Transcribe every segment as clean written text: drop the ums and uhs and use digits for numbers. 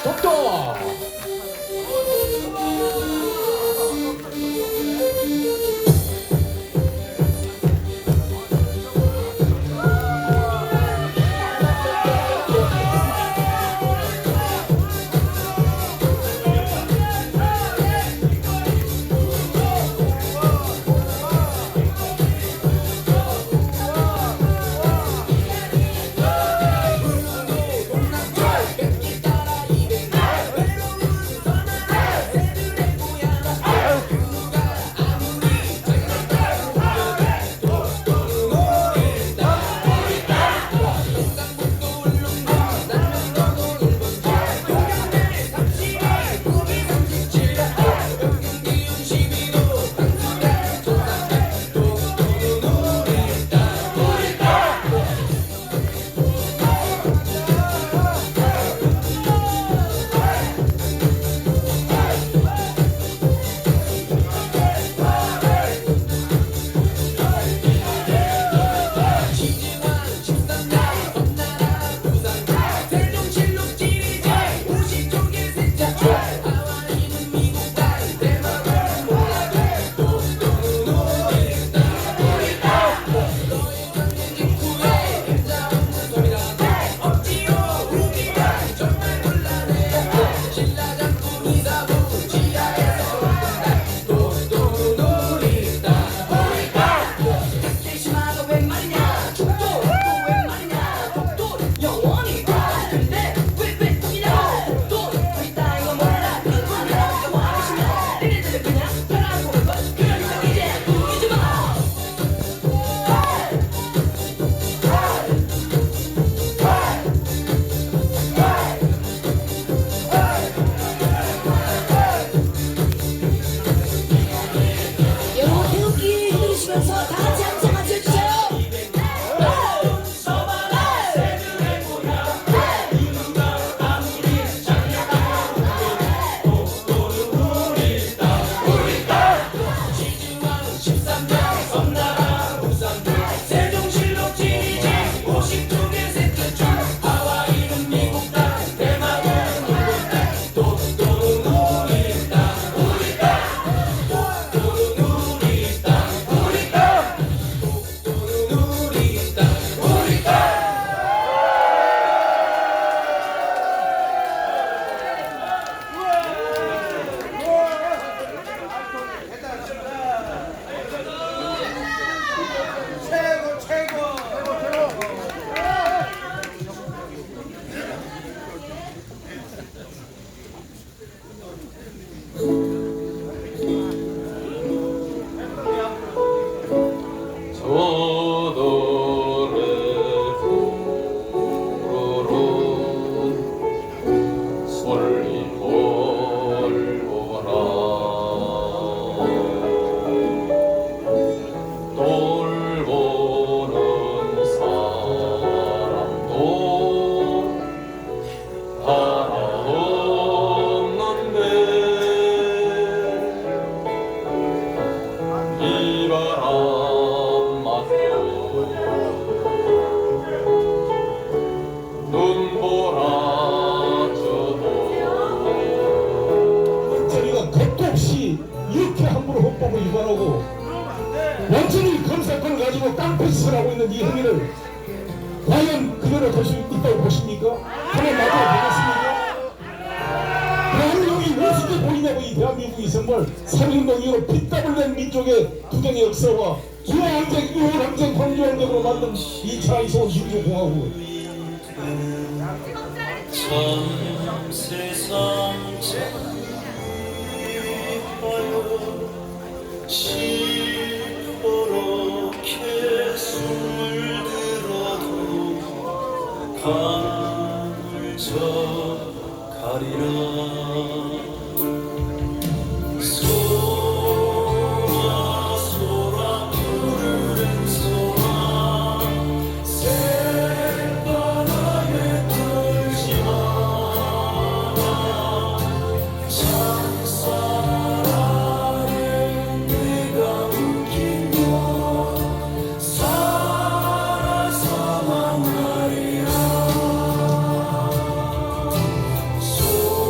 독도. 완전히 검사권을 가지고 깡패짓을 하고 있는 이 행위를 과연 그대로 될 수 있다고 보십니까? 한번 놔둬 보겠습니까? 대한민국이 무엇이 보이냐고. 이 대한민국이 정말 살인운동 이후로 피땀을 낸 민족의 투쟁의 역사와 유황쟁, 유황쟁, 황유황쟁으로 만든 이 차이소 민주공화국. 참 세상 시퍼렇게 숨을 들어도 강을 저 가리라. 소라 소라 푸르른 소라 새바람에 떨지 마라. 창살아래 내가 웃긴다. 살아서만 말이야. 소라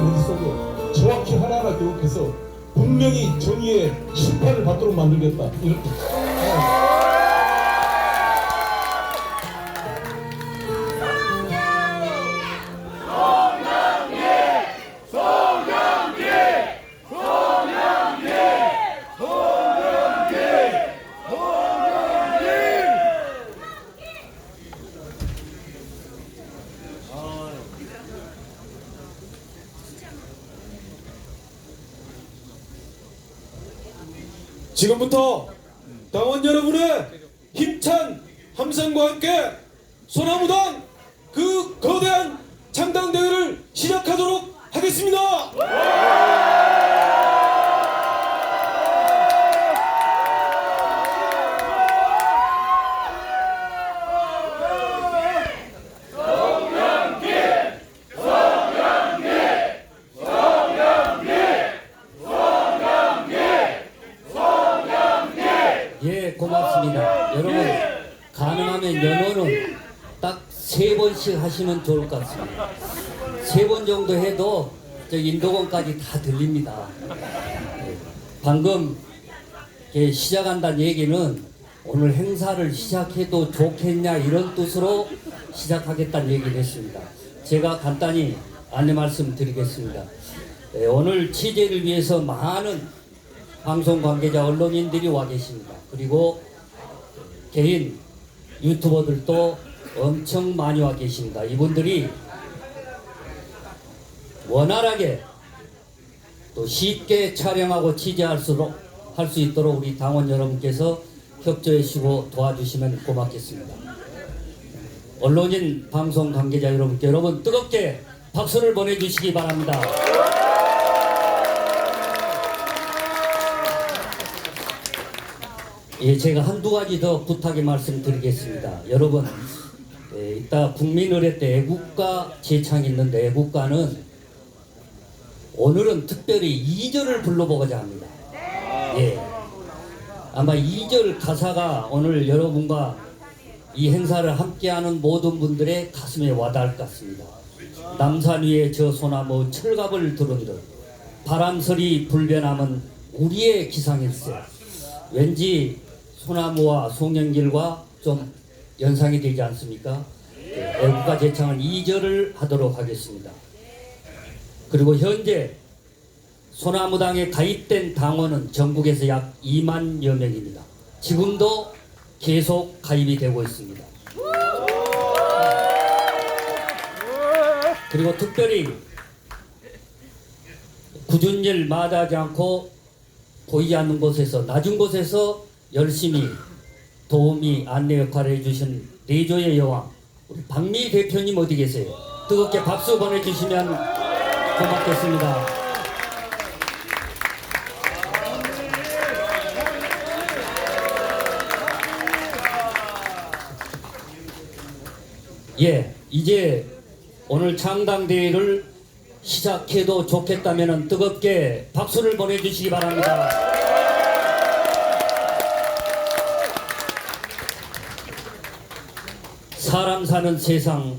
머릿속에 정확히 하나하나 기록해서 분명히 정의의 심판을 받도록 만들겠다. 이렇게. 지금부터 당원 여러분의 힘찬 함성과 함께 소나무당 그 거대한 창당대회를 시작하도록 하겠습니다. 예, 고맙습니다. 여러분, 가능하면 연호는 딱 3번씩 하시면 좋을 것 같습니다. 3번 정도 해도 저 인도공까지 다 들립니다. 예, 방금 시작한다는 얘기는 오늘 행사를 시작해도 좋겠냐 이런 뜻으로 시작하겠다는 얘기를 했습니다. 제가 간단히 안내 말씀 드리겠습니다. 예, 오늘 취재를 위해서 많은 방송 관계자 언론인들이 와 계십니다. 그리고 개인 유튜버들도 엄청 많이 와 계십니다. 이분들이 원활하게 또 쉽게 촬영하고 취재할 수 있도록 우리 당원 여러분께서 협조해 주시고 도와주시면 고맙겠습니다. 언론인 방송 관계자 여러분께 여러분 뜨겁게 박수를 보내주시기 바랍니다. 예, 제가 한두 가지 더 부탁의 말씀드리겠습니다. 여러분, 이따 국민의례 때 애국가 제창이 있는데 애국가는 오늘은 특별히 2절을 불러보고자 합니다. 예, 아마 2절 가사가 오늘 여러분과 이 행사를 함께하는 모든 분들의 가슴에 와닿을 것 같습니다. 남산 위에 저 소나무 철갑을 두른 듯 바람소리 불변함은 우리의 기상일세. 왠지 소나무와 송영길과 좀 연상이 되지 않습니까? 애국가 제창은 2절을 하도록 하겠습니다. 그리고 현재 소나무당에 가입된 당원은 전국에서 약 2만여 명입니다. 지금도 계속 가입이 되고 있습니다. 그리고 특별히 굳은 일 마다하지 않고 보이지 않는 곳에서 낮은 곳에서 열심히 도우미 안내 역할을 해주신 내조의 여왕 우리 박미 대표님 어디 계세요? 뜨겁게 박수 보내주시면 고맙겠습니다. 예, 이제 오늘 창당대회를 시작해도 좋겠다면 뜨겁게 박수를 보내주시기 바랍니다. 사람 사는 세상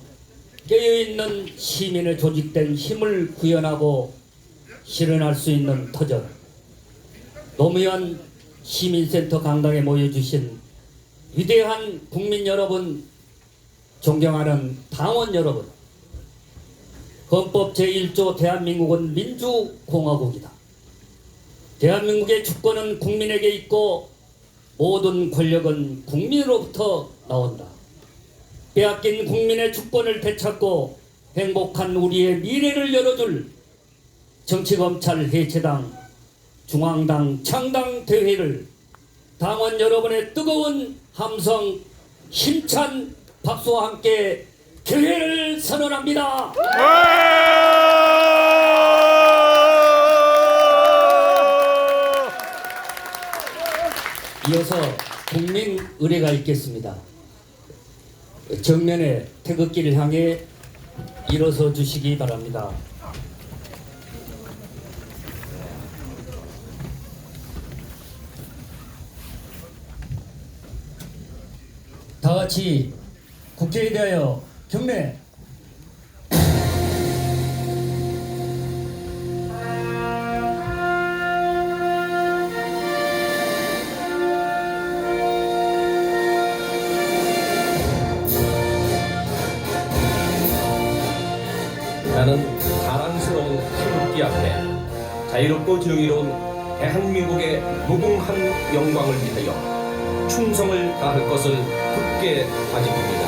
깨어있는 시민의 조직된 힘을 구현하고 실현할 수 있는 터전 노무현 시민센터 강당에 모여주신 위대한 국민 여러분, 존경하는 당원 여러분, 헌법 제1조 대한민국은 민주공화국이다. 대한민국의 주권은 국민에게 있고 모든 권력은 국민으로부터 나온다. 빼앗긴 국민의 주권을 되찾고 행복한 우리의 미래를 열어줄 정치검찰해체당 중앙당 창당대회를 당원 여러분의 뜨거운 함성 힘찬 박수와 함께 개회를 선언합니다. 이어서 국민 의례가 있겠습니다. 정면에 태극기를 향해 일어서 주시기 바랍니다. 다 같이 국회에 대하여 경례. 자유롭고 정의로운 대한민국의 무궁한 영광을 위하여 충성을 다할 것을 굳게 다짐합니다.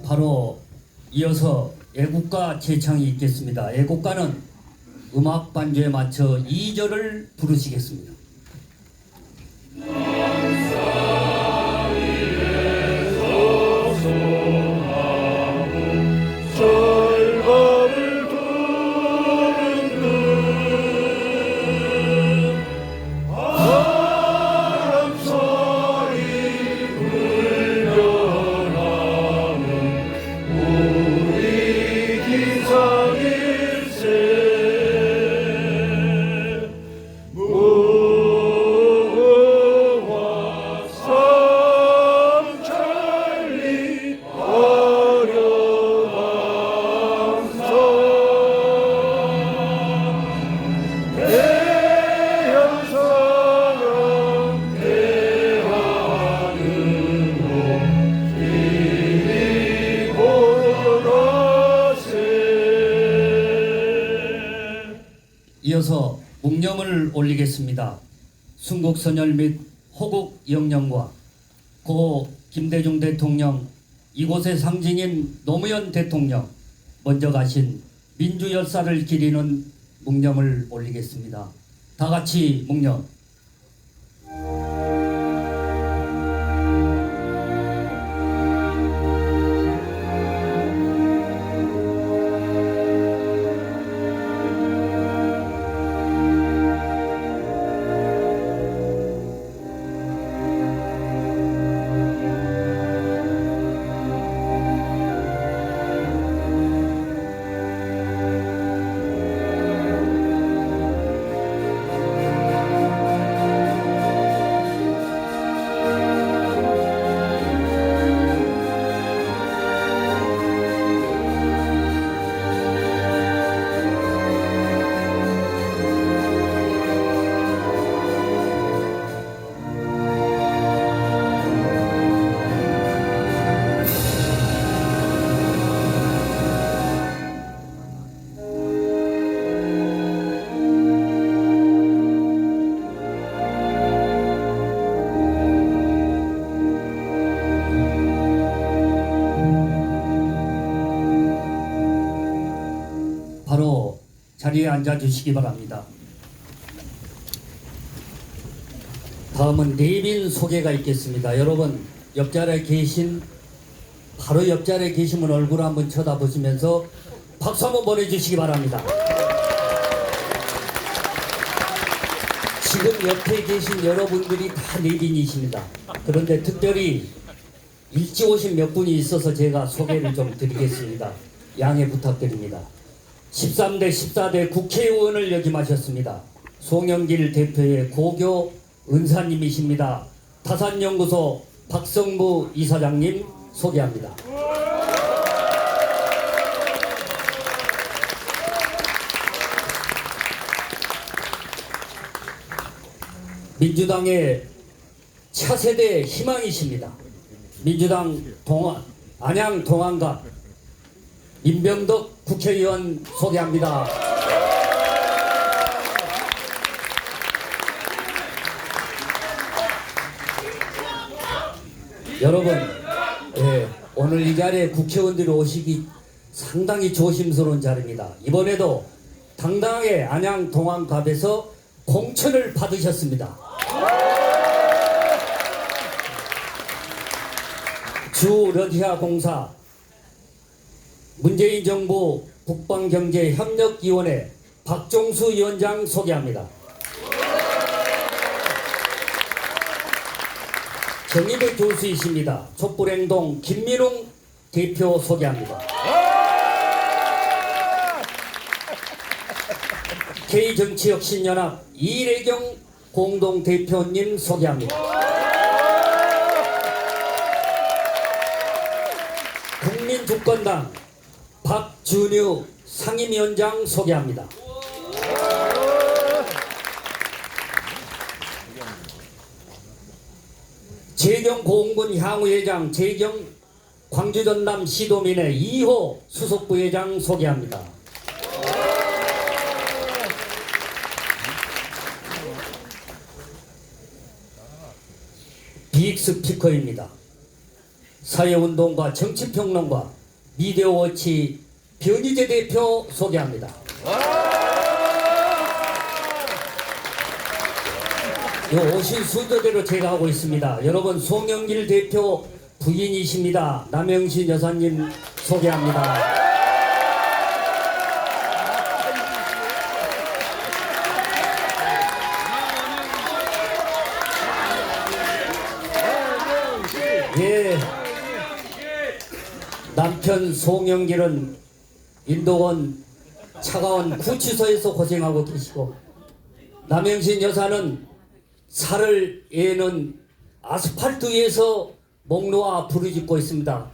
바로 이어서 애국가 제창이 있겠습니다. 애국가는 음악 반주에 맞춰 2절을 부르시겠습니다. 이어서 묵념을 올리겠습니다. 순국선열 및 호국 영령과 고 김대중 대통령, 이곳의 상징인 노무현 대통령, 먼저 가신 민주 열사를 기리는 묵념을 올리겠습니다. 다 같이 묵념. 바로 자리에 앉아 주시기 바랍니다. 다음은 내빈 소개가 있겠습니다. 여러분 옆자리에 계신 바로 옆자리에 계시면 얼굴 한번 쳐다보시면서 박수 한번 보내주시기 바랍니다. 지금 옆에 계신 여러분들이 다 내빈이십니다. 그런데 특별히 일찍 오신 몇 분이 있어서 제가 소개를 좀 드리겠습니다. 양해 부탁드립니다. 13대 14대 국회의원을 역임하셨습니다. 송영길 대표의 고교 은사님이십니다. 타산연구소 박성부 이사장님 소개합니다. 민주당의 차세대 희망이십니다. 민주당 안양 동안갑 임병덕 국회의원 소개합니다. 여러분, 오늘 이 자리에 국회의원들이 오시기 상당히 조심스러운 자리입니다. 이번에도 당당하게 안양 동안갑에서 공천을 받으셨습니다. 주 러시아 공사 문재인 정부 국방경제협력위원회 박종수 위원장 소개합니다. 정의백 교수이십니다. 촛불행동 김민웅 대표 소개합니다. K정치혁신연합 이래경 공동대표님 소개합니다. 국민주권당 박준유 상임위원장 소개합니다. 재경 고흥군 향후회장 재경 광주전남 시도민의 2호 수석부회장 소개합니다. 빅스피커입니다. 사회운동가 정치평론가 미디어워치 변희재 대표 소개합니다. 오신 순서대로 제가 하고 있습니다. 여러분, 송영길 대표 부인이십니다. 남영신 여사님 소개합니다. 예, 남편 송영길은 인도원 차가운 구치소에서 고생하고 계시고, 남영신 여사는 살을 에는 아스팔트 위에서 목 놓아 부르짖고 있습니다.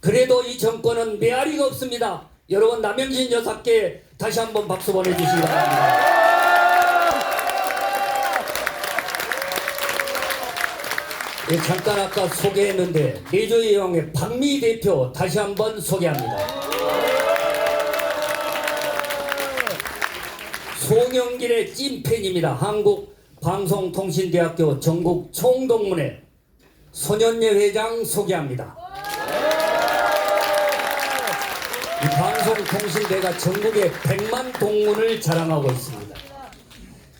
그래도 이 정권은 메아리가 없습니다. 여러분, 남영신 여사께 다시 한번 박수 보내주시기 바랍니다. 예, 잠깐 아까 소개했는데 내조의 왕의 박미 대표 다시 한번 소개합니다. 송영길의 찐팬입니다. 한국방송통신대학교 전국 총동문회 소년예 회장 소개합니다. 이 방송통신대가 전국에 100만 동문을 자랑하고 있습니다.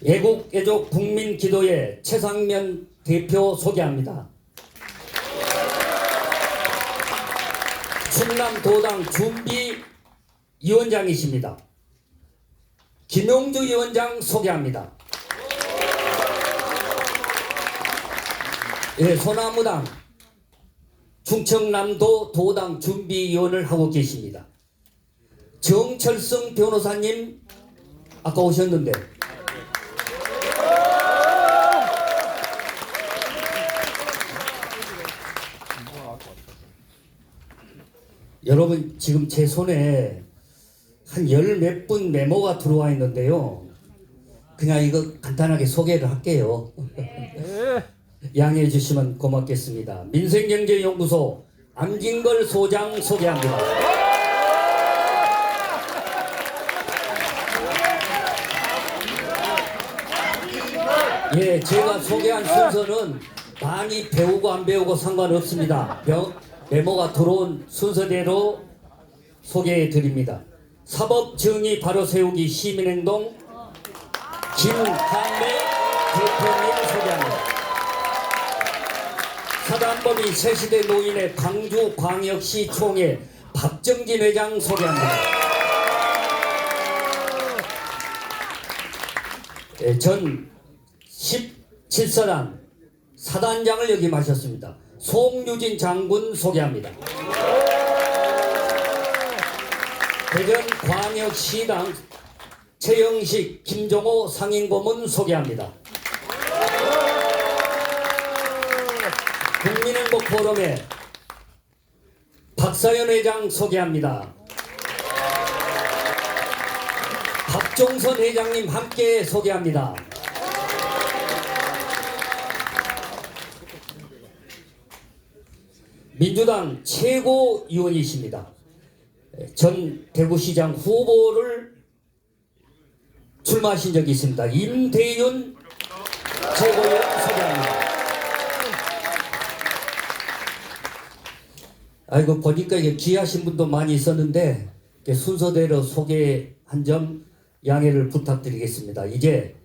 애국 애족 국민 기도회 최상면 대표 소개합니다. 충남도당 준비위원장이십니다. 김용주 위원장 소개합니다. 예, 소나무당 충청남도 도당 준비위원을 하고 계십니다. 정철성 변호사님 아까 오셨는데 여러분, 지금 제 손에 한 열 몇 분 메모가 들어와 있는데요. 그냥 이거 간단하게 소개를 할게요. 양해해 주시면 고맙겠습니다. 민생경제연구소 안진걸 소장 소개합니다. 예, 제가 소개한 순서는 많이 배우고 안 배우고 상관없습니다. 메모가 들어온 순서대로 소개해 드립니다. 사법정의 바로 세우기 시민행동 김한배 대표님 소개합니다. 사단법인 새시대 노인의 광주광역시 총회 박정진 회장 소개합니다. 전 17사단 사단장을 역임하셨습니다. 송유진 장군 소개합니다. 대전광역시당 최영식 김종호 상임고문 소개합니다. 국민행복포럼의 박사연 회장 소개합니다. 박종선 회장님 함께 소개합니다. 민주당 최고위원이십니다. 전 대구시장 후보를 출마하신 적이 있습니다. 임대윤 최고위원 소개합니다. 아이고, 보니까 이게 귀하신 분도 많이 있었는데 순서대로 소개한 점 양해를 부탁드리겠습니다. 이제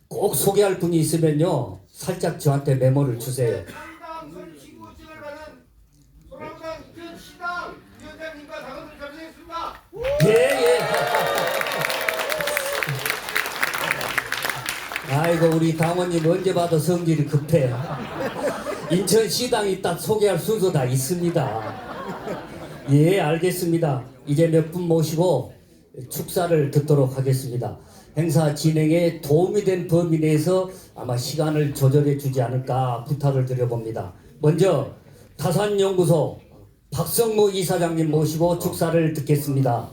꼭 소개할 분이 있으면요, 살짝 저한테 메모를 주세요. 예. 아이고, 우리 당원님 언제 봐도 성질이 급해. 인천시당이 딱 소개할 순서 다 있습니다. 예, 알겠습니다. 이제 몇 분 모시고 축사를 듣도록 하겠습니다. 행사 진행에 도움이 된 범위 내에서 아마 시간을 조절해 주지 않을까 부탁을 드려봅니다. 먼저 타산연구소 박성무 이사장님 모시고 축사를 듣겠습니다.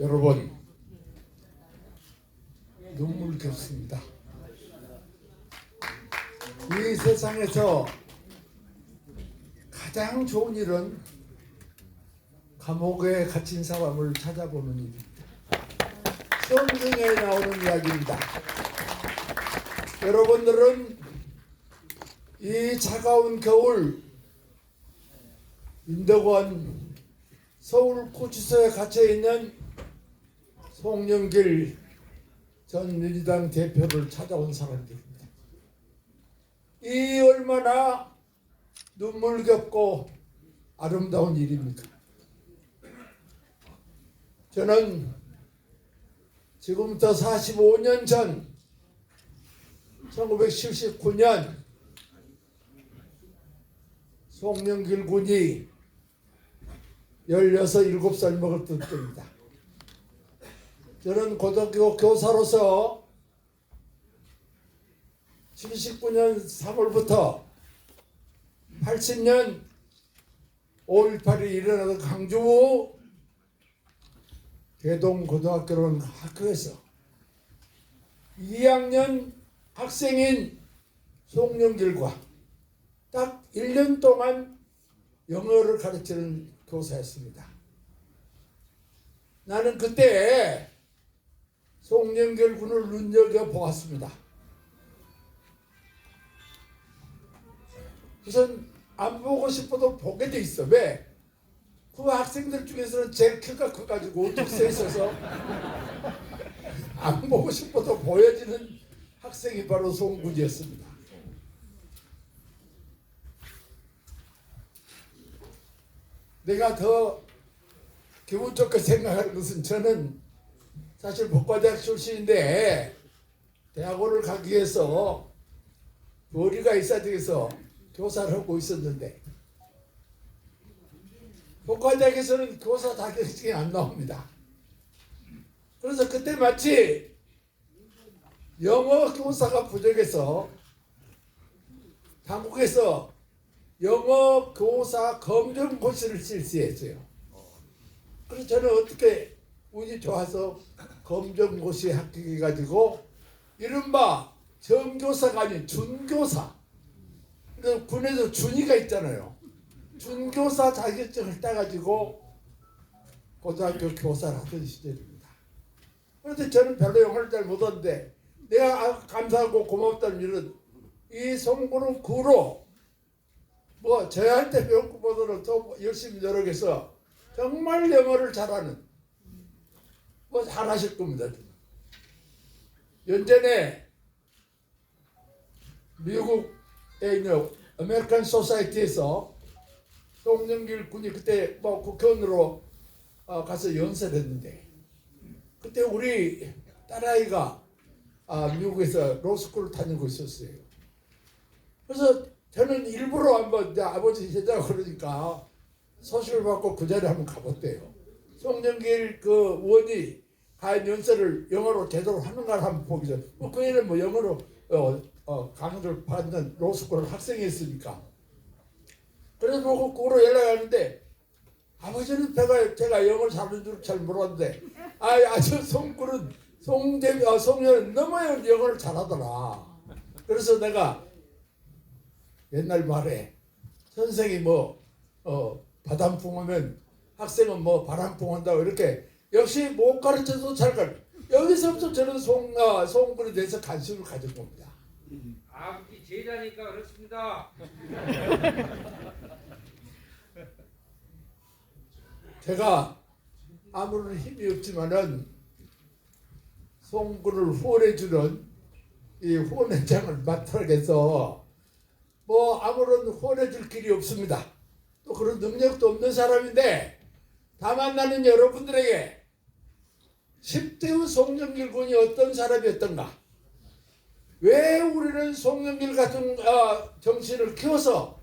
여러분 눈물겹습니다. 이 세상에서 가장 좋은 일은 감옥에 갇힌 사람을 찾아보는 일입니다. 성경에 나오는 이야기입니다. 여러분들은 이 차가운 겨울 인덕원 서울 구치소에 갇혀 있는 송영길 전 민주당 대표를 찾아온 사람들입니다. 이 얼마나 눈물겹고 아름다운 일입니까? 저는 지금부터 45년 전 1979년 송영길 군이 16, 17살 먹을 때입니다. 저는 고등학교 교사로서 79년 3월부터 80년 5.18이 일어나던 강주 대동고등학교라는 학교에서 2학년 학생인 송영길과 딱 1년 동안 영어를 가르치는 교사였습니다. 나는 그때 송영길 군을 눈여겨보았습니다. 우선 안 보고 싶어도 보게 돼 있어. 왜? 그 학생들 중에서는 제일 키가 커가지고 우뚝 서 있어서 안 보고 싶어도 보여지는 학생이 바로 송군이었습니다. 내가 더 기분 좋게 생각하는 것은 저는 사실 법과대학 출신인데 대학원을 가기 위해서 머리가 있어야 돼서 교사를 하고 있었는데 법과대학에서는 교사 자격증이 안 나옵니다. 그래서 그때 마치 영어 교사가 부족해서 한국에서 영어 교사 검정고시를 실시했어요. 그래서 저는 어떻게 운이 좋아서 검정고시 합격해가지고 이른바 정교사가 아닌 준교사. 그래서 군에서 준이가 있잖아요. 준교사 자격증을 따가지고 고등학교 교사를 하던 시절입니다. 그런데 저는 별로 영어를 잘 못하는데 내가 감사하고 고맙다는 일은 이 송군은 구로 뭐 저한테 배운 것보다는 더 열심히 노력해서 정말 영어를 잘하는 뭐 잘하실 겁니다. 연전에 미국에 있는 아메리칸 소사이티에서 송영길 군이 그때 뭐 국회의원으로 가서 연설을 했는데 그때 우리 딸아이가 미국에서 로스쿨을 다니고 있었어요. 그래서 저는 일부러 한번 아버지 제자가 그러니까 소식을 받고 그 자리에 한번 가봤대요. 송영길 그 의원이 과연 연설을 영어로 제대로 하는가를 한번 보기 전. 그 애는 뭐 영어로 강의를 받는 로스쿨 학생이었으니까. 그래서 보고 그로 연락하는데 아버지는 제가 영어를 잘하는 줄 잘 몰랐는데 아주 송년은 너무 영어를 잘하더라. 그래서 내가 옛날 말에 선생이 바람풍 하면 학생은 바람풍 한다고 이렇게 역시 못 가르쳐도 잘 가르쳐. 여기서부터 저는 송군에 대해서 관심을 가진 겁니다. 아버지 제자니까 그렇습니다. 제가 아무런 힘이 없지만은 송군을 후원해주는 이 후원회장을 맡아서 해서 아무런 후원해줄 길이 없습니다. 또 그런 능력도 없는 사람인데 다만 나는 여러분들에게 10대의 송영길 군이 어떤 사람이었던가, 왜 우리는 송영길 같은 정신을 키워서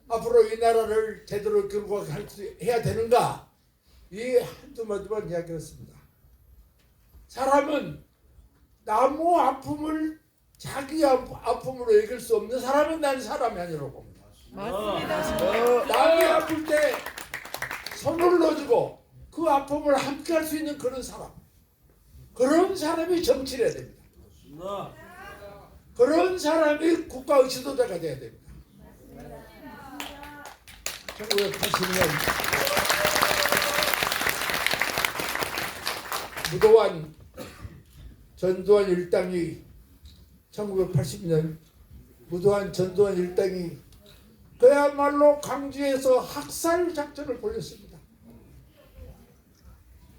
앞으로 이 나라를 제대로 해야 되는가, 이 한두 마디만 이야기했습니다. 사람은 나무 아픔을 자기 아픔으로 이길 수 없는 사람은 난 사람이 아니라고 봅니다. 맞습니다. 남이 아플 때 손을 넣어주고 그 아픔을 함께 할 수 있는 그런 사람이 정치를 해야 됩니다. 그런 사람이 국가의 지도자가 돼야 됩니다. 1980년 무도한 전두환 일당이 1980년 무도한 전두환 일당이 그야말로 강주에서 학살 작전을 벌였습니다.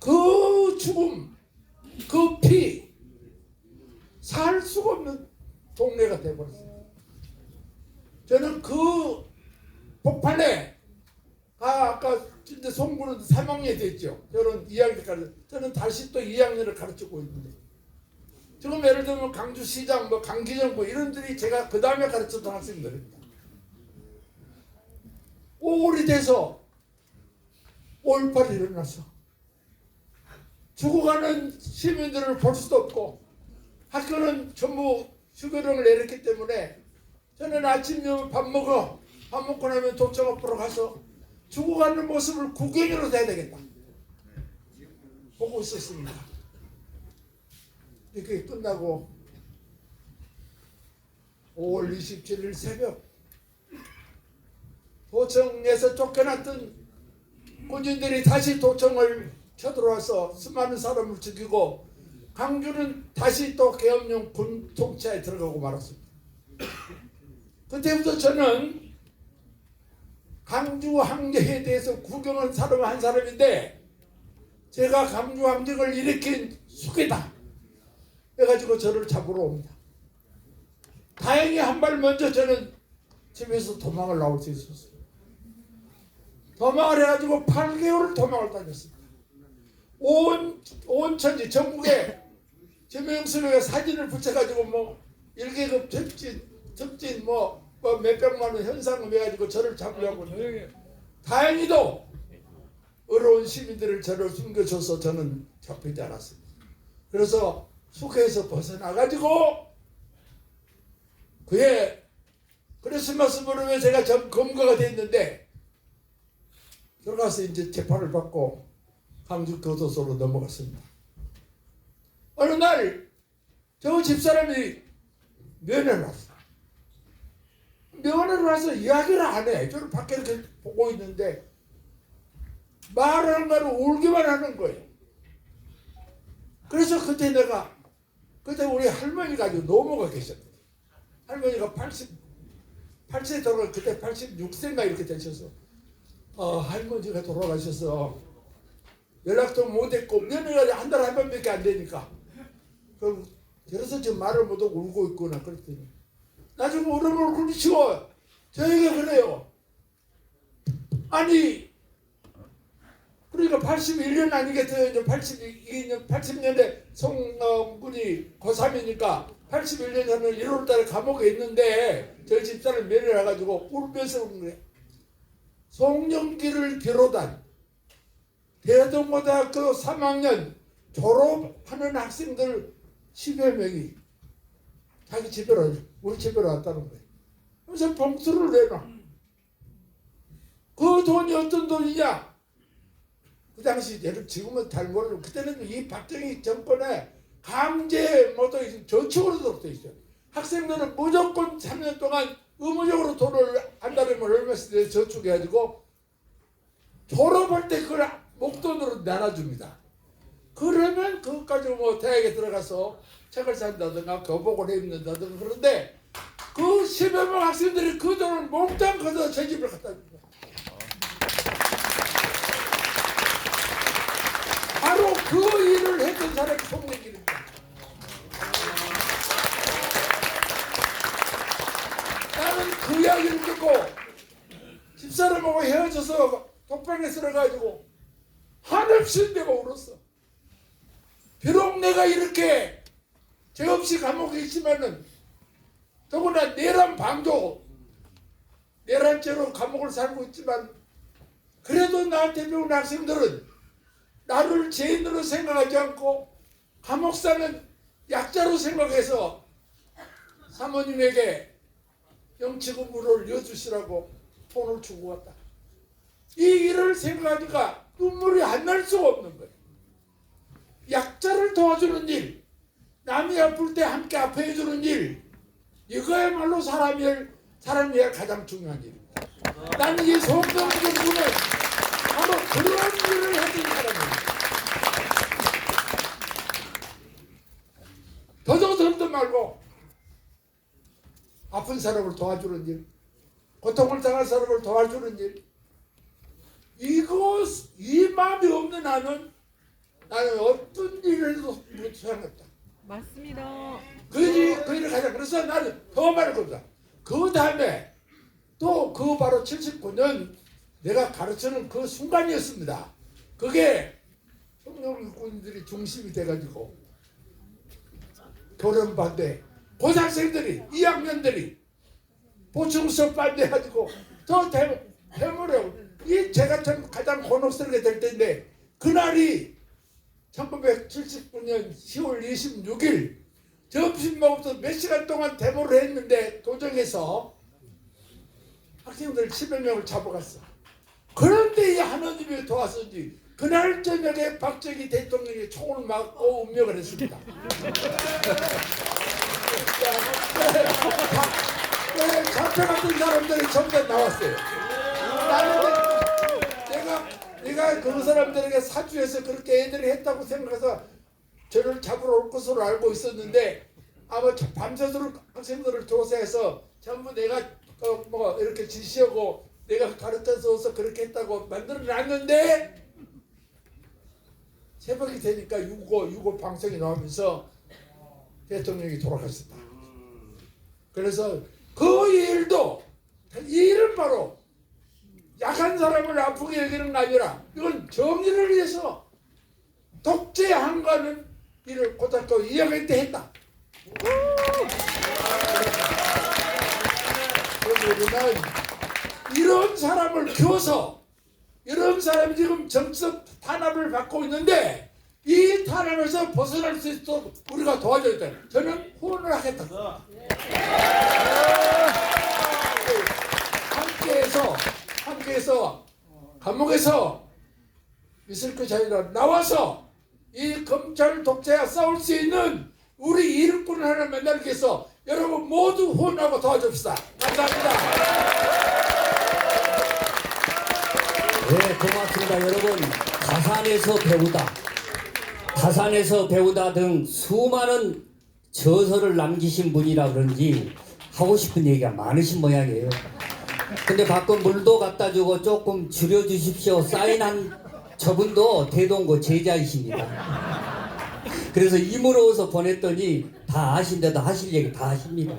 그 죽음, 그 피, 살 수가 없는 동네가 되어버렸어요. 저는 그 폭발에 아까 진짜 송구는 3학년이 됐죠. 저는 2학년까지. 저는 다시 또 2학년을 가르치고 있는데 지금 예를 들면 강주시장, 뭐 강기정부 이런들이 제가 그 다음에 가르쳤던 학생들입니다. 5월이 돼서 5.18이 일어나서 죽어가는 시민들을 볼 수도 없고 학교는 전부 휴교령을 내렸기 때문에 저는 아침에 밥 먹고 나면 도청 앞으로 가서 죽어가는 모습을 구경이라도 해야 되겠다 보고 있었습니다. 이렇게 끝나고 5월 27일 새벽 도청에서 쫓겨났던 군인들이 다시 도청을 쳐들어와서 수많은 사람을 죽이고 강주는 다시 또 계엄령 군 통치에 들어가고 말았습니다. 그때부터 저는 강주 항쟁에 대해서 구경한 사람 한 사람인데 제가 강주 항쟁을 일으킨 수괴다 해가지고 저를 잡으러 옵니다. 다행히 한 발 먼저 저는 집에서 도망을 나올 수 있었어요. 도망을 해가지고 8개월을 도망을 다녔습니다. 온 천지 전국에 김영순이가 사진을 붙여가지고 뭐 1계급 특진 뭐 몇백만 원 현상금 해가지고 저를 잡으려고 다행히도 어려운 시민들을 저를 숨겨줘서 저는 잡히지 않았습니다. 그래서 숙회에서 벗어나가지고 그의 크리스마스를 위해 제가 검거가 돼 있는데 들어가서 이제 재판을 받고 강주 교도소로 넘어갔습니다. 어느 날 저 집사람이 면회를 왔어. 면회를 와서 이야기를 안 해. 저를 밖에 이렇게 보고 있는데 말하는 거를 울기만 하는 거예요. 그래서 그때 우리 할머니가 아주 노모가 계셨거든. 할머니가 80세 돌아가 그때 86세인가 이렇게 되셔서 할머니가 돌아가셔서 연락도 못했고 면회가 한 달에 한 번밖에 안 되니까 그래서 지금 말을 못하고 울고 있구나 그랬더니 나중에 울음을 굴리치고 저에게 그래요. 아니 그러니까 81년 아니겠어요. 이제 80년대 송군이 고3이니까 81년 전에 1월 달에 감옥에 있는데 저희 집사를 면회를 해가지고 울면서 우는 거예요. 송영기를 비롯한 대동고등학교 3학년 졸업하는 학생들 10여 명이 자기 집으로 우리 집으로 왔다는 거예요. 그래서 봉투를 내놔. 그 돈이 어떤 돈이냐? 그 당시 지금은 잘 모르고 그때는 이 박정희 정권에 강제 모두 저축으로 돼 있어요. 학생들은 무조건 3년 동안 의무적으로 돈을 한 달에 얼마씩 저축해가지고 졸업할 때 그걸 목돈으로 나눠줍니다. 그러면 그것까지 뭐 대학에 들어가서 책을 산다든가 교복을 입는다든가 그런데 그 10여 명 학생들이 그 돈을 몽땅 걷어 제 집을 갖다 줍니다. 바로 그 일을 했던 사람이 송영길입니다. 나는 그 이야기를 듣고 집사람하고 헤어져서 독방에 들어가지고 한없이 내가 울었어. 비록 내가 이렇게 죄 없이 감옥에 있지만은 더구나 내란 방조, 내란죄로 감옥을 살고 있지만 그래도 나한테 배운 학생들은 나를 죄인으로 생각하지 않고 감옥사는 약자로 생각해서 사모님에게 영치금을 이어주시라고 돈을 주고 왔다. 이 일을 생각하니까 눈물이 안 날 수가 없는 거예요. 약자를 도와주는 일, 남이 아플 때 함께 아파해주는 일, 이거야말로 사람이야 가장 중요한 일입니다. 나는 이 송병준 군은 바로 그런 일을 해준 사람입니다. 더도 말고 아픈 사람을 도와주는 일, 고통을 당할 사람을 도와주는 일, 이 마음이 없는 나는 어떤 일을 해도 못하겠다. 맞습니다. 그 일을 가자. 그래서 나는 더 말할 겁니다. 그 다음에 또 그 바로 79년 내가 가르치는 그 순간이었습니다. 그게 청년군들이 중심이 돼가지고 교련 반대, 고등학생들이 2학년들이 보충 수업 반대해가지고 더 대물에 이 제가 참 가장 곤혹스럽게 될 때인데 그날이 1979년 10월 26일 점심 먹으면서 몇 시간 동안 데모를 했는데 도정에서 학생들 700명을 잡아갔어. 그런데 이 하나님이 도와서지 그날 저녁에 박정희 대통령이 총을 맞고 운명을 했습니다. 잡혀갔던 사람들이 전부 다 나왔어요. 내가 그 사람들에게 사주해서 그렇게 애들이 했다고 생각해서 저를 잡으러 올 것으로 알고 있었는데 아마 밤새도록 학생들을 조사해서 전부 내가 뭐 이렇게 지시하고 내가 가르쳐서 그렇게 했다고 만들어놨는데 새벽이 되니까 6.5 방송이 나오면서 대통령이 돌아가셨다. 그래서 그 일도 이 일은 바로 약한 사람을 아프게 여기는 게 아니라 이건 정의를 위해서 독재항가는 일을 고등학교 2학년 때 했다. 그래서 우리는 이런 사람을 키워서 이런 사람이 지금 정치적 탄압을 받고 있는데 이 탄압에서 벗어날 수 있도록 우리가 도와줘야 돼. 저는 후원을 하겠다. 함께해서 감옥에서 있을 것이 아니라 나와서 이 검찰 독재와 싸울 수 있는 우리 일꾼을 하나 만들기 위해서 여러분 모두 후원하고 도와줍시다. 감사합니다. 네, 고맙습니다. 여러분, 가산에서 배우다 등 수많은 저서를 남기신 분이라 그런지 하고 싶은 얘기가 많으신 모양이에요. 근데 가끔 물도 갖다 주고 조금 줄여주십시오 사인한 저분도 대동고 제자이십니다. 그래서 임으로서 보냈더니 다 아신데도 하실 얘기 다 하십니다.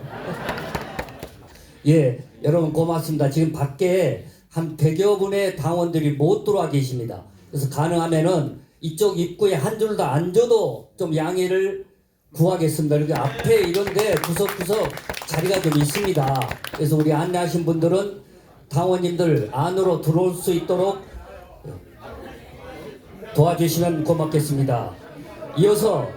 예, 여러분 고맙습니다. 지금 밖에 한 100여 분의 당원들이 못 들어와 계십니다. 그래서 가능하면은 이쪽 입구에 한 줄 더 앉아도 좀 양해를 구하겠습니다. 이렇게 앞에 이런데 구석구석 자리가 좀 있습니다. 그래서 우리 안내하신 분들은 당원님들 안으로 들어올 수 있도록 도와주시면 고맙겠습니다. 이어서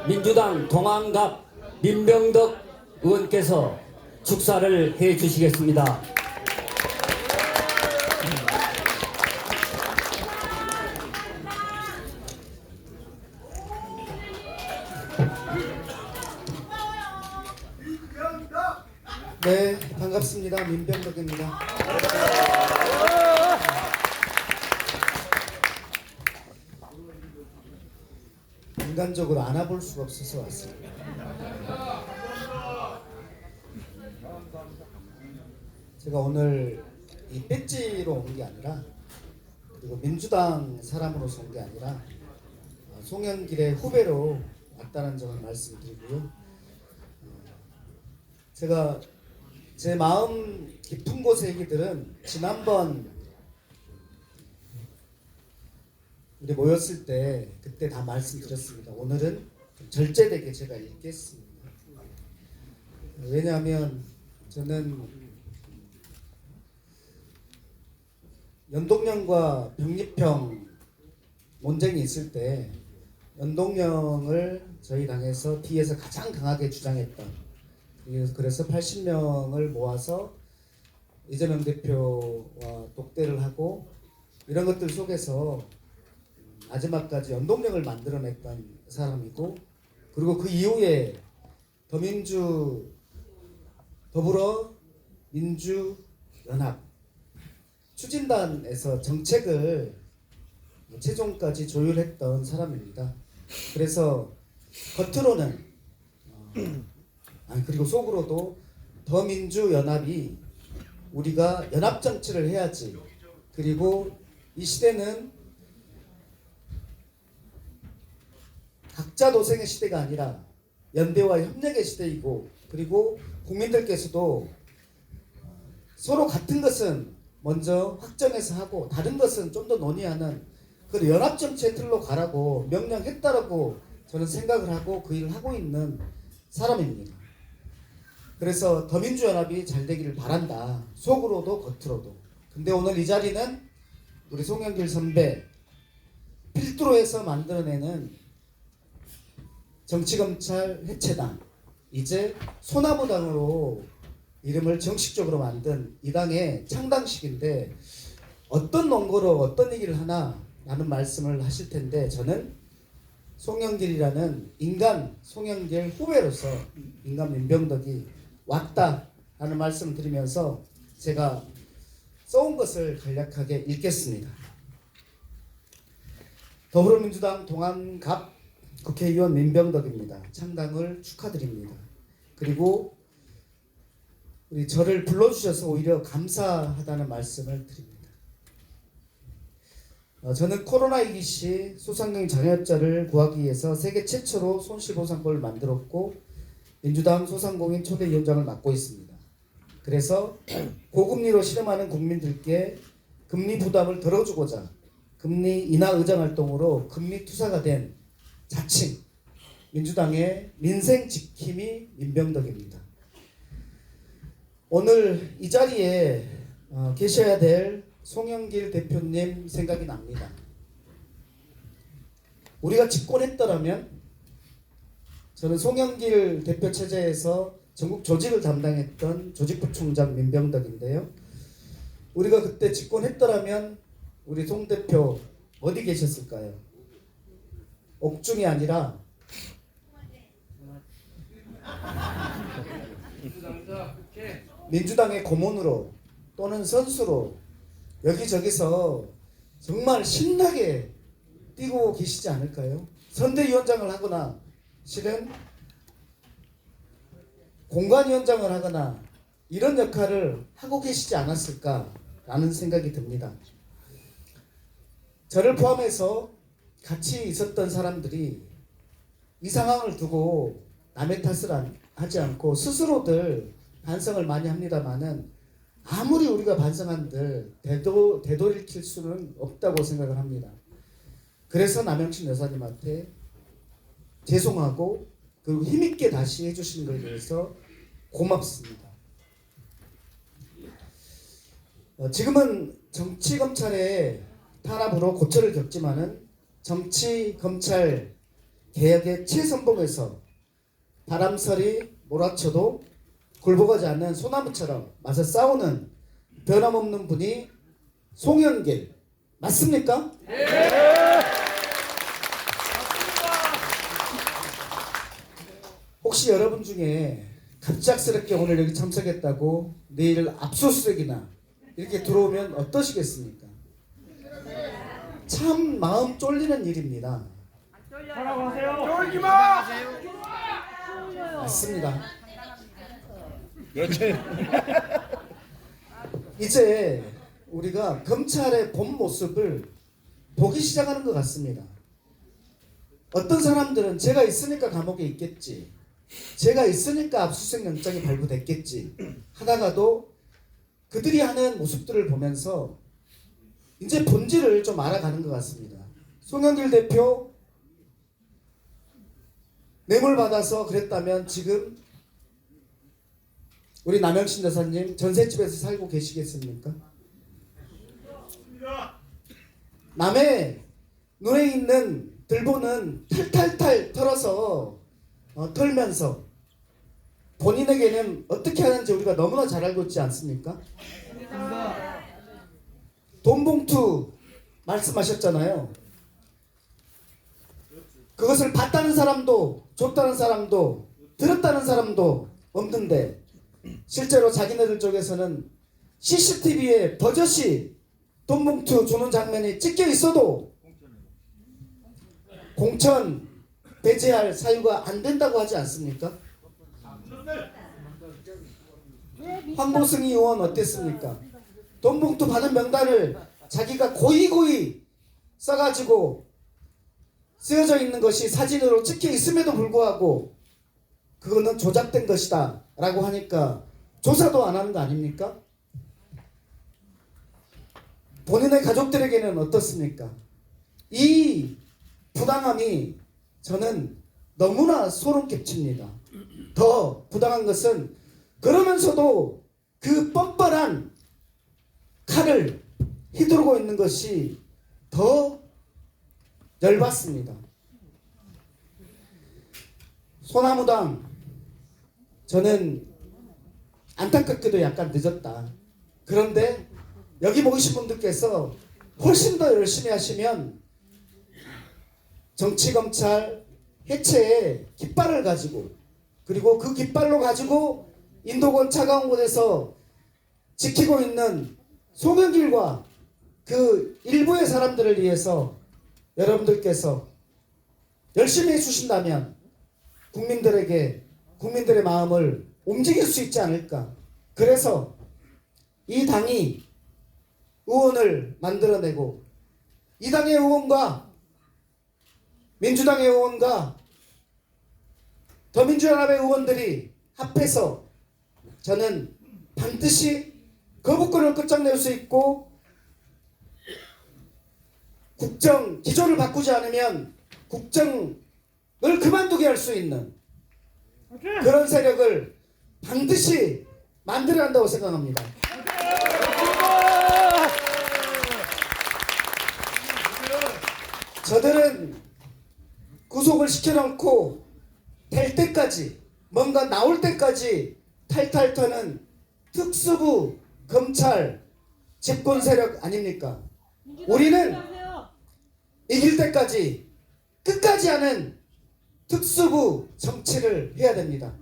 민주당 동안갑 민병덕 의원께서 축사를 해 주시겠습니다. 네, 반갑습니다. 민병덕입니다. 인간적으로 안아볼 수가 없어서 왔습니다. 제가 오늘 이 배지로 온 게 아니라 그리고 민주당 사람으로서 온 게 아니라 송영길의 후배로 왔다는 점을 말씀드리고요. 제가 제 마음 깊은 곳의 얘기들은 지난번 우리 모였을 때 그때 다 말씀드렸습니다. 오늘은 좀 절제되게 제가 읽겠습니다. 왜냐하면 저는 연동형과 병립형 논쟁이 있을 때 연동형을 저희 당에서 뒤에서 가장 강하게 주장했던, 그래서 80명을 모아서 이재명 대표와 독대를 하고 이런 것들 속에서 마지막까지 연동력을 만들어냈던 사람이고, 그리고 그 이후에 더불어민주연합 추진단에서 정책을 최종까지 조율했던 사람입니다. 그래서 겉으로는 그리고 속으로도 더민주연합이 우리가 연합정치를 해야지, 그리고 이 시대는 각자 도생의 시대가 아니라 연대와 협력의 시대이고, 그리고 국민들께서도 서로 같은 것은 먼저 확정해서 하고 다른 것은 좀 더 논의하는 그 연합정치의 틀로 가라고 명령했다라고 저는 생각을 하고 그 일을 하고 있는 사람입니다. 그래서 더민주연합이 잘 되기를 바란다. 속으로도 겉으로도. 근데 오늘 이 자리는 우리 송영길 선배 필두로 해서 만들어내는 정치검찰 해체당, 이제 소나무당으로 이름을 정식적으로 만든 이 당의 창당식인데 어떤 논거로 어떤 얘기를 하나 라는 말씀을 하실 텐데, 저는 송영길이라는 인간 송영길 후배로서 인간 민병덕이 왔다라는 말씀을 드리면서 제가 써온 것을 간략하게 읽겠습니다. 더불어민주당 동안갑 국회의원 민병덕입니다. 창당을 축하드립니다. 그리고 우리 저를 불러주셔서 오히려 감사하다는 말씀을 드립니다. 저는 코로나 위기 시 소상공인 장애업자를 구하기 위해서 세계 최초로 손실보상법을 만들었고 민주당 소상공인 초대위원장을 맡고 있습니다. 그래서 고금리로 실험하는 국민들께 금리 부담을 덜어주고자 금리 인하 의장활동으로 금리 투사가 된 자칭 민주당의 민생 지킴이 민병덕입니다. 오늘 이 자리에 계셔야 될 송영길 대표님 생각이 납니다. 우리가 집권했더라면 저는 송영길 대표 체제에서 전국 조직을 담당했던 조직부총장 민병덕인데요. 우리가 그때 집권했더라면 우리 송 대표 어디 계셨을까요? 옥중이 아니라 민주당의 고문으로 또는 선수로 여기저기서 정말 신나게 뛰고 계시지 않을까요? 선대위원장을 하거나 실은 공관위원장을 하거나 이런 역할을 하고 계시지 않았을까라는 생각이 듭니다. 저를 포함해서 같이 있었던 사람들이 이 상황을 두고 남의 탓을 하지 않고 스스로들 반성을 많이 합니다마는 아무리 우리가 반성한들 되돌이킬 수는 없다고 생각을 합니다. 그래서 남영신 여사님한테 죄송하고 그리고 힘있게 다시 해주시는 것에 대해서 고맙습니다. 지금은 정치검찰의 탄압으로 고초를 겪지만은 정치검찰 개혁의 최선봉에서 바람설이 몰아쳐도 굴복하지 않는 소나무처럼 맞서 싸우는 변함없는 분이 송영길 맞습니까? 네. 혹시 여러분 중에 갑작스럽게 오늘 여기 참석했다고 내일 압수수색이나 이렇게 들어오면 어떠시겠습니까? 참 마음 쫄리는 일입니다. 쫄지 마! 맞습니다. 그렇지. 이제 우리가 검찰의 본 모습을 보기 시작하는 것 같습니다. 어떤 사람들은 제가 있으니까 감옥에 있겠지, 제가 있으니까 압수수색 영장이 발부됐겠지 하다가도 그들이 하는 모습들을 보면서 이제 본질을 좀 알아가는 것 같습니다. 송영길 대표 뇌물 받아서 그랬다면 지금 우리 남영신 여사님 전셋집에서 살고 계시겠습니까? 남의 눈에 있는 들보는 탈탈탈 털어서 털면서 본인에게는 어떻게 하는지 우리가 너무나 잘 알고 있지 않습니까? 돈 봉투 말씀하셨잖아요. 그것을 봤다는 사람도 줬다는 사람도 들었다는 사람도 없는데 실제로 자기네들 쪽에서는 CCTV에 버젓이 돈 봉투 주는 장면이 찍혀 있어도 공천 배제할 사유가 안 된다고 하지 않습니까? 황보승 의원 어땠습니까? 돈 봉투 받은 명단을 자기가 고이고이 써가지고 쓰여져 있는 것이 사진으로 찍혀 있음에도 불구하고 그거는 조작된 것이다 라고 하니까 조사도 안 하는 거 아닙니까? 본인의 가족들에게는 어떻습니까? 이 부당함이 저는 너무나 소름 끼칩니다. 더 부당한 것은 그러면서도 그 뻔뻔한 칼을 휘두르고 있는 것이 더 열받습니다. 소나무당 저는 안타깝게도 약간 늦었다. 그런데 여기 모이신 분들께서 훨씬 더 열심히 하시면 정치검찰 해체의 깃발을 가지고 그리고 그 깃발로 가지고 인도권 차가운 곳에서 지키고 있는 송영길과 그 일부의 사람들을 위해서 여러분들께서 열심히 해주신다면 국민들의 마음을 움직일 수 있지 않을까. 그래서 이 당이 의원을 만들어내고 이 당의 의원과 민주당의 의원과 더민주연합의 의원들이 합해서 저는 반드시 거부권을 끝장낼 수 있고 국정 기조를 바꾸지 않으면 국정을 그만두게 할 수 있는 그런 세력을 반드시 만들어야 한다고 생각합니다. 저들은 구속을 시켜놓고 될 때까지 뭔가 나올 때까지 탈탈 터는 특수부 검찰 집권 세력 아닙니까? 우리는 이길 때까지 끝까지 하는 특수부 정치를 해야 됩니다.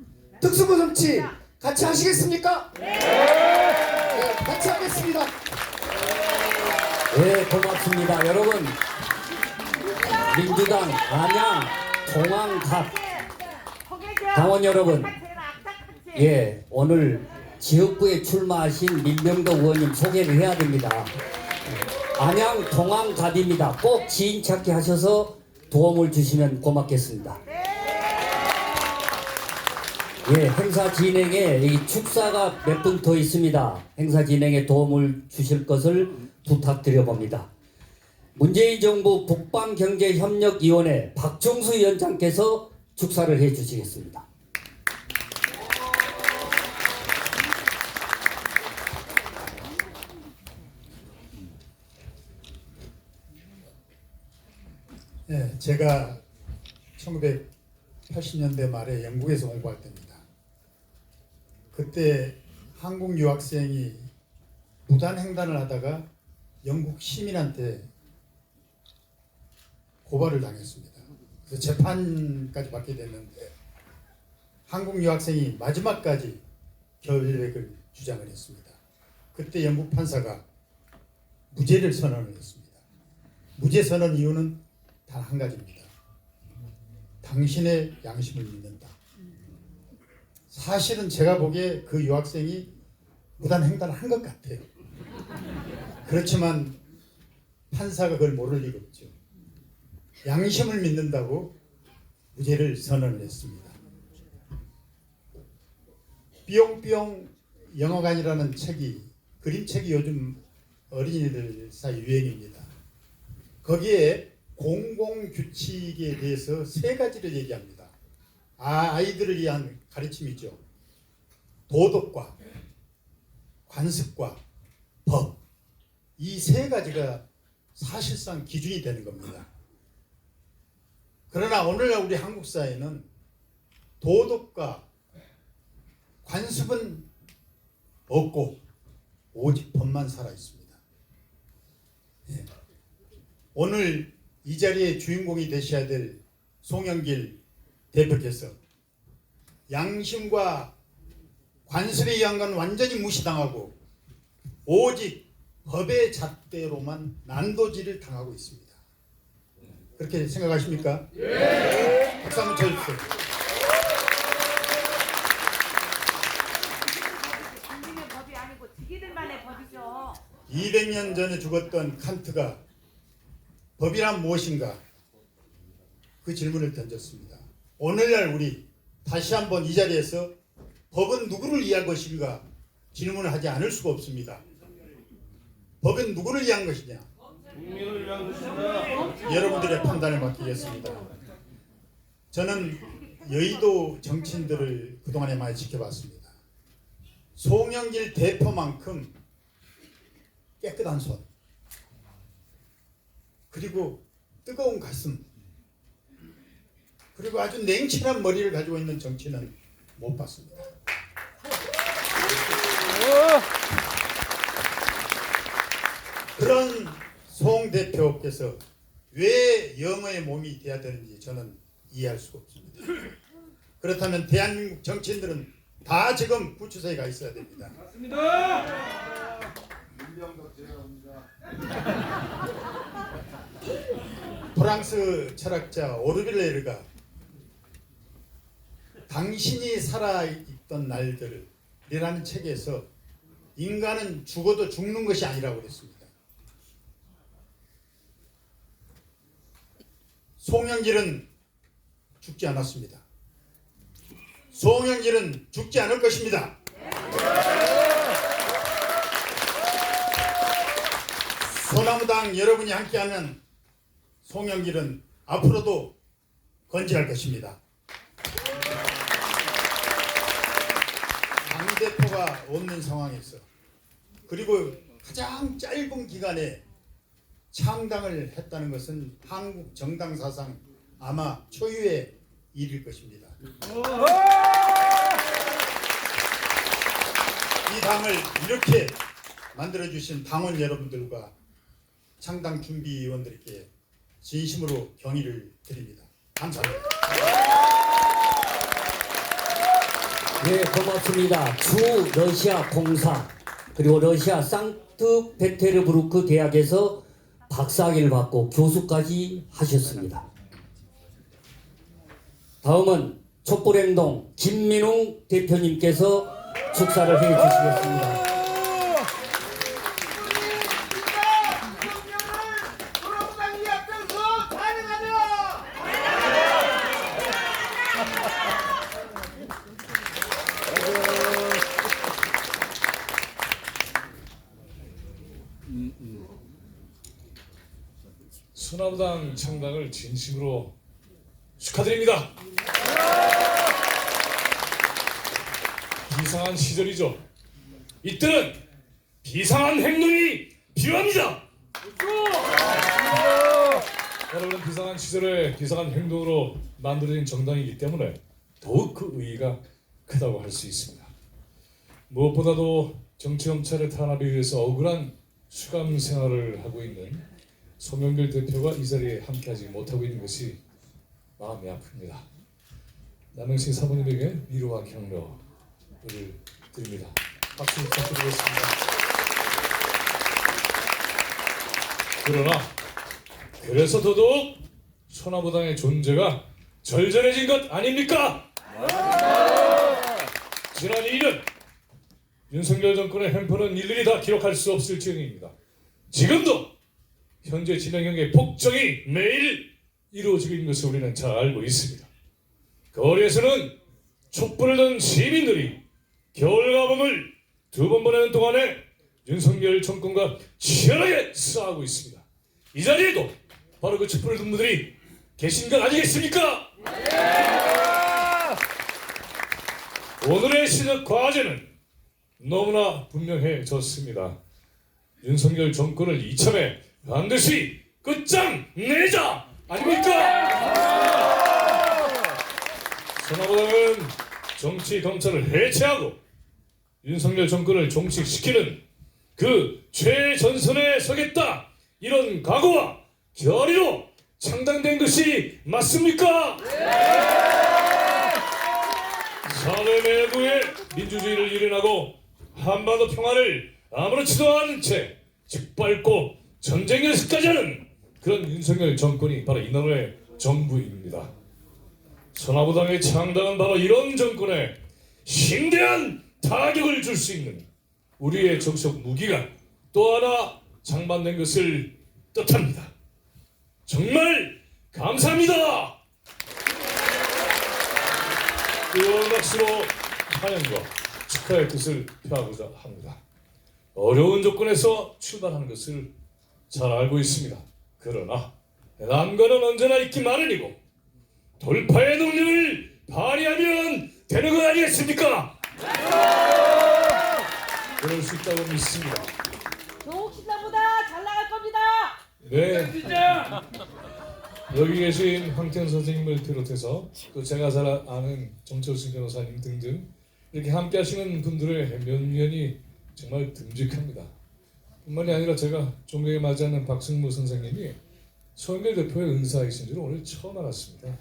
특수부 정치 같이 하시겠습니까? 네, 같이 하겠습니다. 네, 고맙습니다. 여러분, 민주당 안양 동안갑 당원 여러분, 예, 오늘 지역구에 출마하신 민병도 의원님 소개를 해야 됩니다. 안양 동안갑입니다. 꼭 지인 찾기 하셔서 도움을 주시면 고맙겠습니다. 예, 행사 진행에 이 축사가 몇 분 더 있습니다. 행사 진행에 도움을 주실 것을 부탁드려 봅니다. 문재인 정부 북방경제협력위원회 박종수 위원장께서 축사를 해 주시겠습니다. 네, 제가 1980년대 말에 영국에서 공부할 때입니다. 그때 한국 유학생이 무단횡단을 하다가 영국 시민한테 고발을 당했습니다. 그래서 재판까지 받게 됐는데 한국 유학생이 마지막까지 결백을 주장을 했습니다. 그때 영국 판사가 무죄를 선언을 했습니다. 무죄 선언 이유는 단 한 가지입니다. 당신의 양심을 믿는다. 사실은 제가 보기에 그 유학생이 무단횡단을 한 것 같아요. 그렇지만 판사가 그걸 모를 리가 없죠. 양심을 믿는다고 무죄를 선언을 했습니다. 삐용삐용 영어관이라는 책이 그림책이 요즘 어린이들 사이 유행입니다. 거기에 공공규칙에 대해서 세 가지를 얘기합니다. 아이들을 위한 가르침이죠. 도덕과 관습과 법. 이 세 가지가 사실상 기준이 되는 겁니다. 그러나 오늘날 우리 한국 사회는 도덕과 관습은 없고 오직 법만 살아 있습니다. 예. 오늘 이 자리에 주인공이 되셔야 될 송영길 대표께서 양심과 관습에 의한 건 완전히 무시당하고 오직 법의 잣대로만 난도질을 당하고 있습니다. 그렇게 생각하십니까? 예. 박수 한번 쳐주세요. 국민의 법이 아니고 지기들만의 법이죠. 200년 전에 죽었던 칸트가 법이란 무엇인가? 그 질문을 던졌습니다. 오늘날 우리 다시 한번 이 자리에서 법은 누구를 위한 것인가 질문을 하지 않을 수가 없습니다. 법은 누구를 위한 것이냐? 국민을 위한 것입니다. 여러분들의 판단을 맡기겠습니다. 저는 여의도 정치인들을 그동안에 많이 지켜봤습니다. 송영길 대표만큼 깨끗한 손, 그리고 뜨거운 가슴, 그리고 아주 냉철한 머리를 가지고 있는 정치는 못 봤습니다. 그런 송 대표께서 왜 영어의 몸이 돼야 되는지 저는 이해할 수가 없습니다. 그렇다면 대한민국 정치인들은 다 지금 구치소에 가 있어야 됩니다. 프랑스 철학자 오르빌레르가 당신이 살아있던 날들이라는 책에서 인간은 죽어도 죽는 것이 아니라고 그랬습니다. 송영길은 죽지 않았습니다. 송영길은 죽지 않을 것입니다. 소나무당 여러분이 함께하는 송영길은 앞으로도 건재할 것입니다. 당대표가 없는 상황에서 그리고 가장 짧은 기간에 창당을 했다는 것은 한국 정당 사상 아마 초유의 일일 것입니다. 이 당을 이렇게 만들어주신 당원 여러분들과 창당 준비위원들께 진심으로 경의를 드립니다. 감사합니다. 네, 고맙습니다. 주 러시아 공사 그리고 러시아 상트페테르부르크 대학에서 박사학위를 받고 교수까지 하셨습니다. 다음은 촛불행동 김민웅 대표님께서 축사를 해 주시겠습니다. 소나무당 창당을 진심으로 축하드립니다. 비상한 시절이죠. 이때는 비상한 행동이 필요합니다. 여러분은 비상한 시절에 비상한 행동으로 만들어진 정당이기 때문에 더욱 그 의의가 크다고 할 수 있습니다. 무엇보다도 정치검찰의 탄압에 의해서 억울한 수감 생활을 하고 있는 송영길 대표가 이 자리에 함께하지 못하고 있는 것이 마음이 아픕니다. 남영신 사모님에게 위로와 격려를 드립니다. 박수 부탁드리겠습니다. 그러나 그래서 더더욱 소나무당의 존재가 절절해진 것 아닙니까? 지난 2년 윤석열 정권의 횡포는 일일이 다 기록할 수 없을 지경입니다. 지금도 현재 진행형의 폭정이 매일 이루어지고 있는 것을 우리는 잘 알고 있습니다. 거리에서는 촛불을 든 시민들이 겨울가봄을 2번 보내는 동안에 윤석열 정권과 치열하게 싸우고 있습니다. 이 자리에도 바로 그 촛불을 든 분들이 계신 것 아니겠습니까? 오늘의 시작 과제는 너무나 분명해졌습니다. 윤석열 정권을 이참에 반드시 끝장내자 아닙니까? 소나무당은 정치 검찰을 해체하고 윤석열 정권을 종식시키는 그 최전선에 서겠다 이런 각오와 결의로 창당된 것이 맞습니까? 사회 내부의 민주주의를 일어나고 한반도 평화를 아무렇지도 않은 채 짓밟고 전쟁 연습까지 하는 그런 윤석열 정권이 바로 이놈의 정부입니다. 소나무당의 창당은 바로 이런 정권에 심대한 타격을 줄 수 있는 우리의 정치적 무기가 또 하나 장만된 것을 뜻합니다. 정말 감사합니다. 뜨거운 박수로 환영과 축하의 뜻을 표하고자 합니다. 어려운 조건에서 출발하는 것을 잘 알고 있습니다. 그러나 난관은 언제나 있기 마련이고 돌파의 능력을 발휘하면 되는 것 아니겠습니까? 그럴 수 있다고 믿습니다. 조국 신당보다 잘 나갈 겁니다. 네. 여기 계신 황태현 선생님을 비롯해서 또 제가 잘 아는 정철수 변호사님 등등 이렇게 함께 하시는 분들의 면면이 정말 듬직합니다. 뿐만이 아니라 제가 존경에 맞지 않는 박승무 선생님이 송영길 대표의 은사이신 줄 오늘 처음 알았습니다.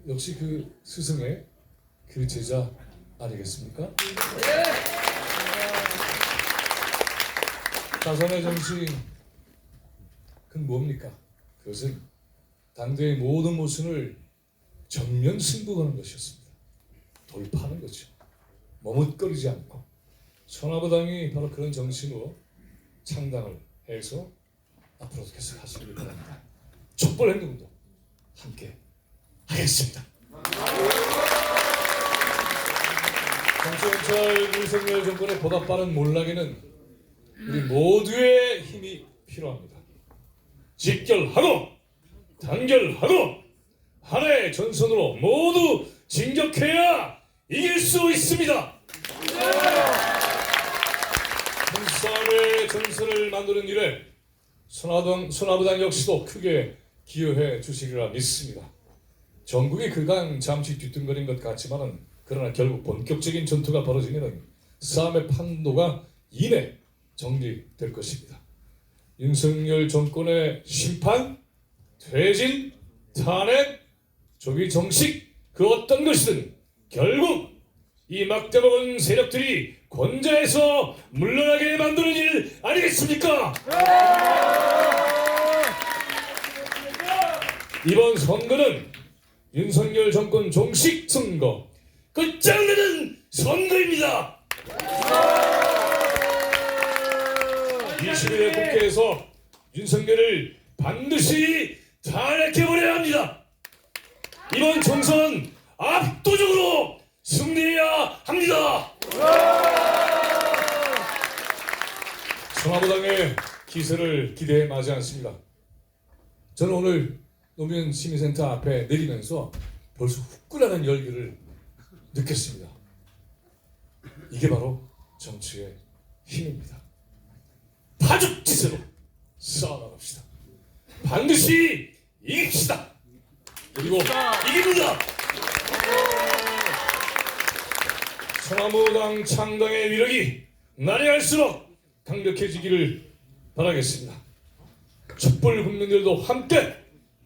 역시 그 스승의 그 제자 아니겠습니까? 다선의 정신 그건 뭡니까? 그것은 당대의 모든 모순을 전면 승부하는 것이었습니다. 돌파하는 거죠. 머뭇거리지 않고 소나무당이 바로 그런 정신으로 창당을 해서 앞으로도 계속 하시길 바랍니다. 촛불 행동도 함께 하겠습니다. 정치검찰 윤석열 정권의 보다 빠른 몰락에는 우리 모두의 힘이 필요합니다. 직결하고 단결하고 하나의 전선으로 모두 진격해야 이길 수 있습니다. 싸움의 전선을 만드는 일에 소나무당 역시도 크게 기여해 주시리라 믿습니다. 전국이 그간 잠시 뒤뚱거린 것 같지만은 그러나 결국 본격적인 전투가 벌어지면 싸움의 판도가 이내 정리될 것입니다. 윤석열 정권의 심판, 퇴진, 탄핵, 조기 정식 그 어떤 것이든 결국 이 막대먹은 세력들이 권좌에서 물러나게 만드는 일 아니겠습니까? 이번 선거는 윤석열 정권 종식 선거, 끝장내는 선거입니다. 21대 국회에서 윤석열을 반드시 탄핵해버려야 합니다. 이번 총선 압도적으로 승리해야 합니다. 소나무당의 기세를 기대해 마지 않습니다. 저는 오늘 노무현 시민센터 앞에 내리면서 벌써 후끈하는 열기를 느꼈습니다. 이게 바로 정치의 힘입니다. 파죽지세로 싸워나갑시다. 반드시 이깁시다. 그리고 이깁니다. 소나무당 창당의 위력이 날이 갈수록 강력해지기를 바라겠습니다. 촛불 국민들도 함께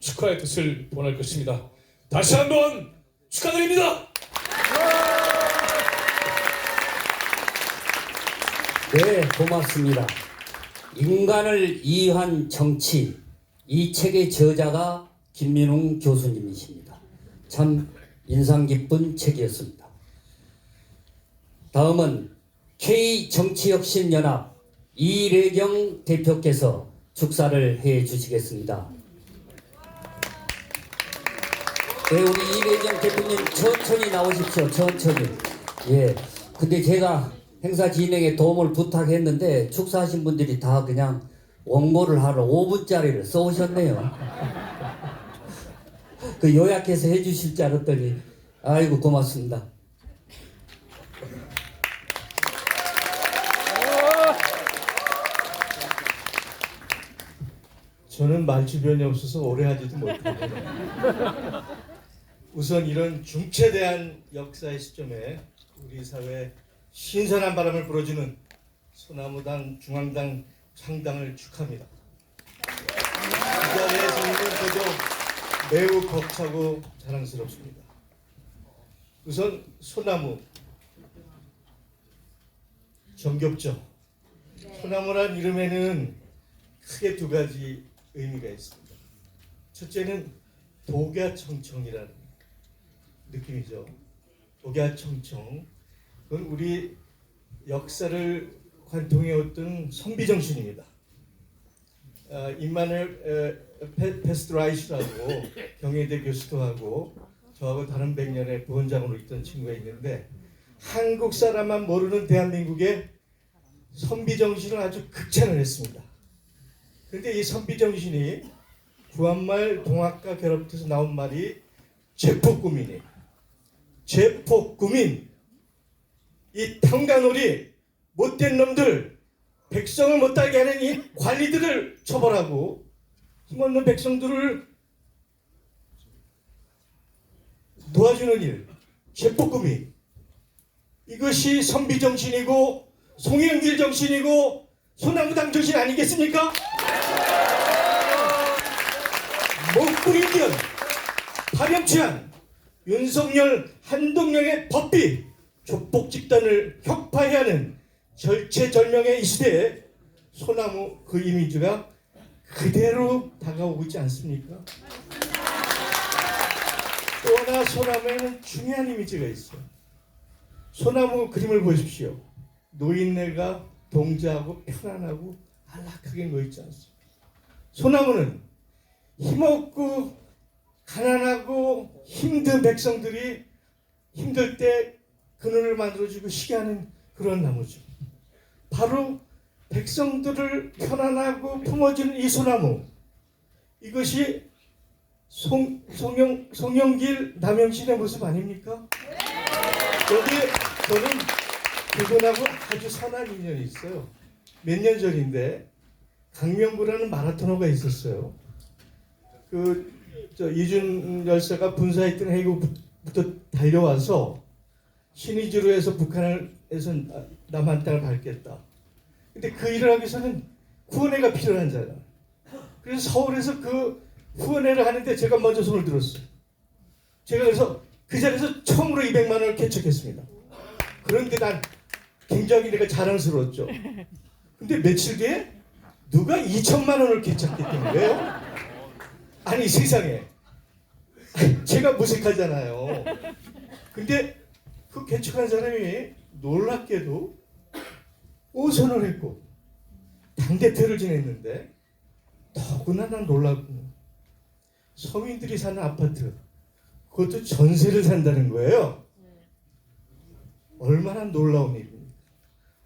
축하의 뜻을 보낼 것입니다. 다시 한번 축하드립니다. 네, 고맙습니다. 인간을 이해한 정치, 이 책의 저자가 김민웅 교수님이십니다. 참 인상 깊은 책이었습니다. 다음은 K정치혁신연합 이래경 대표께서 축사를 해 주시겠습니다. 네, 우리 이래경 대표님 천천히 나오십시오. 천천히. 예. 근데 제가 행사 진행에 도움을 부탁했는데 축사하신 분들이 다 그냥 원고를 하러 5분짜리를 써오셨네요. 그 요약해서 해주실 줄 알았더니 아이고 고맙습니다. 저는 말 주변이 없어서 오래 하지도 못해요. 우선 이런 중체대한 역사의 시점에 우리 사회에 신선한 바람을 불어주는 소나무당 중앙당 창당을 축하합니다. 이 자리에 벅차고 자랑스럽습니다. 우선 소나무 정겹죠. 소나무란 이름에는 크게 두 가지 의미가 있습니다. 첫째는 독야청청이라는 느낌이죠. 독야청청. 그건 우리 역사를 관통해왔던 선비정신입니다. 임마누엘 페스트라이시라고 경희대 교수도 하고 저하고 다른 백년의 부원장으로 있던 친구가 있는데 한국 사람만 모르는 대한민국의 선비정신을 아주 극찬을 했습니다. 그런데 이 선비정신이 구한말 동학과 결합해서 나온 말이 제폭구민이에요. 제폭구민. 이 탕가놀이 못된 놈들, 백성을 못 살게 하는 이 관리들을 처벌하고 힘없는 백성들을 도와주는 일, 제폭구민. 이것이 선비정신이고 송영길 정신이고 소나무당 정신 아니겠습니까? 목불인견, 파렴치한 윤석열, 한동영의 법비, 조폭 집단을 혁파해야 하는 절체절명의 이 시대에 소나무 그 이미지가 그대로 다가오고 있지 않습니까? 또 하나 소나무에는 중요한 이미지가 있어요. 소나무 그림을 보십시오. 노인네가 동자하고 편안하고 안락하게 놓여있지 않습니까? 소나무는 힘없고 가난하고 힘든 백성들이 힘들 때 그늘을 만들어주고 쉬게 하는 그런 나무죠. 바로 백성들을 편안하고 품어주는 이 소나무, 이것이 송영길 남영신의 모습 아닙니까? 여기 저는 그분하고 아주 선한 인연이 있어요. 몇 년 전인데 강명구라는 마라토너가 있었어요. 이준 열사가 분사했던 해구부터 달려와서 신의주로 해서 북한에서 남한 땅을 밟겠다. 근데 그 일을 하기 위해서는 후원회가 필요하잖아요. 그래서 서울에서 그 후원회를 하는데 제가 먼저 손을 들었어요. 제가 그래서 그 자리에서 처음으로 200만 원을 개척했습니다. 그런데 난 굉장히 내가 자랑스러웠죠. 근데 며칠 뒤에 누가 2천만 원을 개척했던 거예요? 아니 세상에, 제가 무색하잖아요. 근데 그 개척한 사람이 놀랍게도 오선을 했고 당대표를 지냈는데, 더구나 난 놀랍고 서민들이 사는 아파트, 그것도 전세를 산다는 거예요. 얼마나 놀라운 일입니까?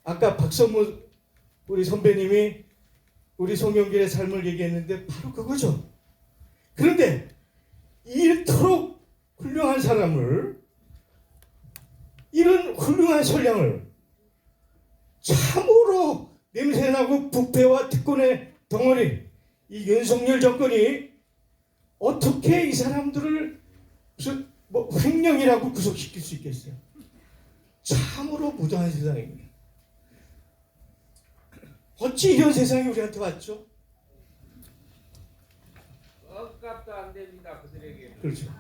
아까 박성무 우리 선배님이 우리 송영길의 삶을 얘기했는데 바로 그거죠. 그런데 이토록 훌륭한 사람을, 이런 훌륭한 선량을 참으로 냄새나고 부패와 특권의 덩어리 이 윤석열 정권이 어떻게 이 사람들을 횡령이라고 구속시킬 수 있겠어요? 참으로 무도한 세상입니다. 어찌 이런 세상이 우리한테 왔죠? 억값도 안 됩니다, 그들에게. 그렇죠.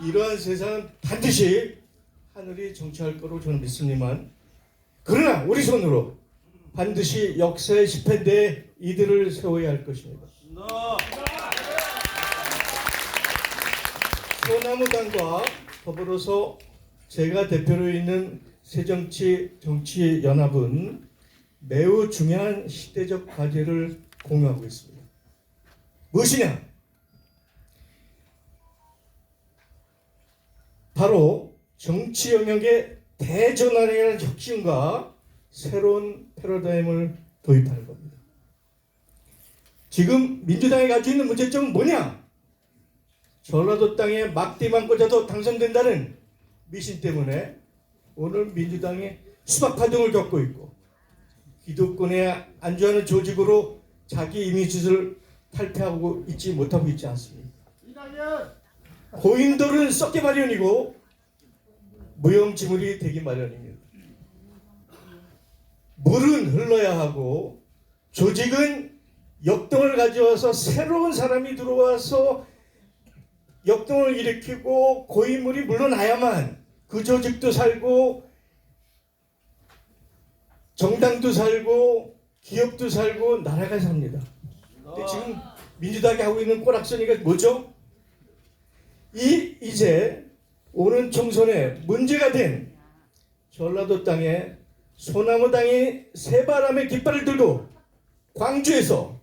이러한 세상은 반드시 하늘이 정치할 거로 저는 믿습니다만, 그러나 우리 손으로 반드시 역사의 집회대에 이들을 세워야 할 것입니다. 소나무당과 더불어서 제가 대표로 있는 새정치정치연합은 매우 중요한 시대적 과제를 공유하고 있습니다. 무엇이냐? 바로 정치 영역의 대전환이라는 혁신과 새로운 패러다임을 도입하는 겁니다. 지금 민주당이 가지고 있는 문제점은 뭐냐? 전라도 땅에 막대만 꽂아도 당선된다는 미신 때문에 오늘 민주당이 수박파동을 겪고 있고, 기득권에 안주하는 조직으로 자기 이미지를 탈퇴하고 있지 못하고 있지 않습니까? 고인돌은 썩기 마련이고 무용지물이 되기 마련입니다. 물은 흘러야 하고 조직은 역동을 가져와서 새로운 사람이 들어와서 역동을 일으키고 고인물이 물러나야만 그 조직도 살고 정당도 살고 기업도 살고 나라가 삽니다. 근데 지금 민주당이 하고 있는 꼬락서니가 뭐죠? 이제 오는 총선에 문제가 된 전라도 땅에 소나무 당이 새바람의 깃발을 들고 광주에서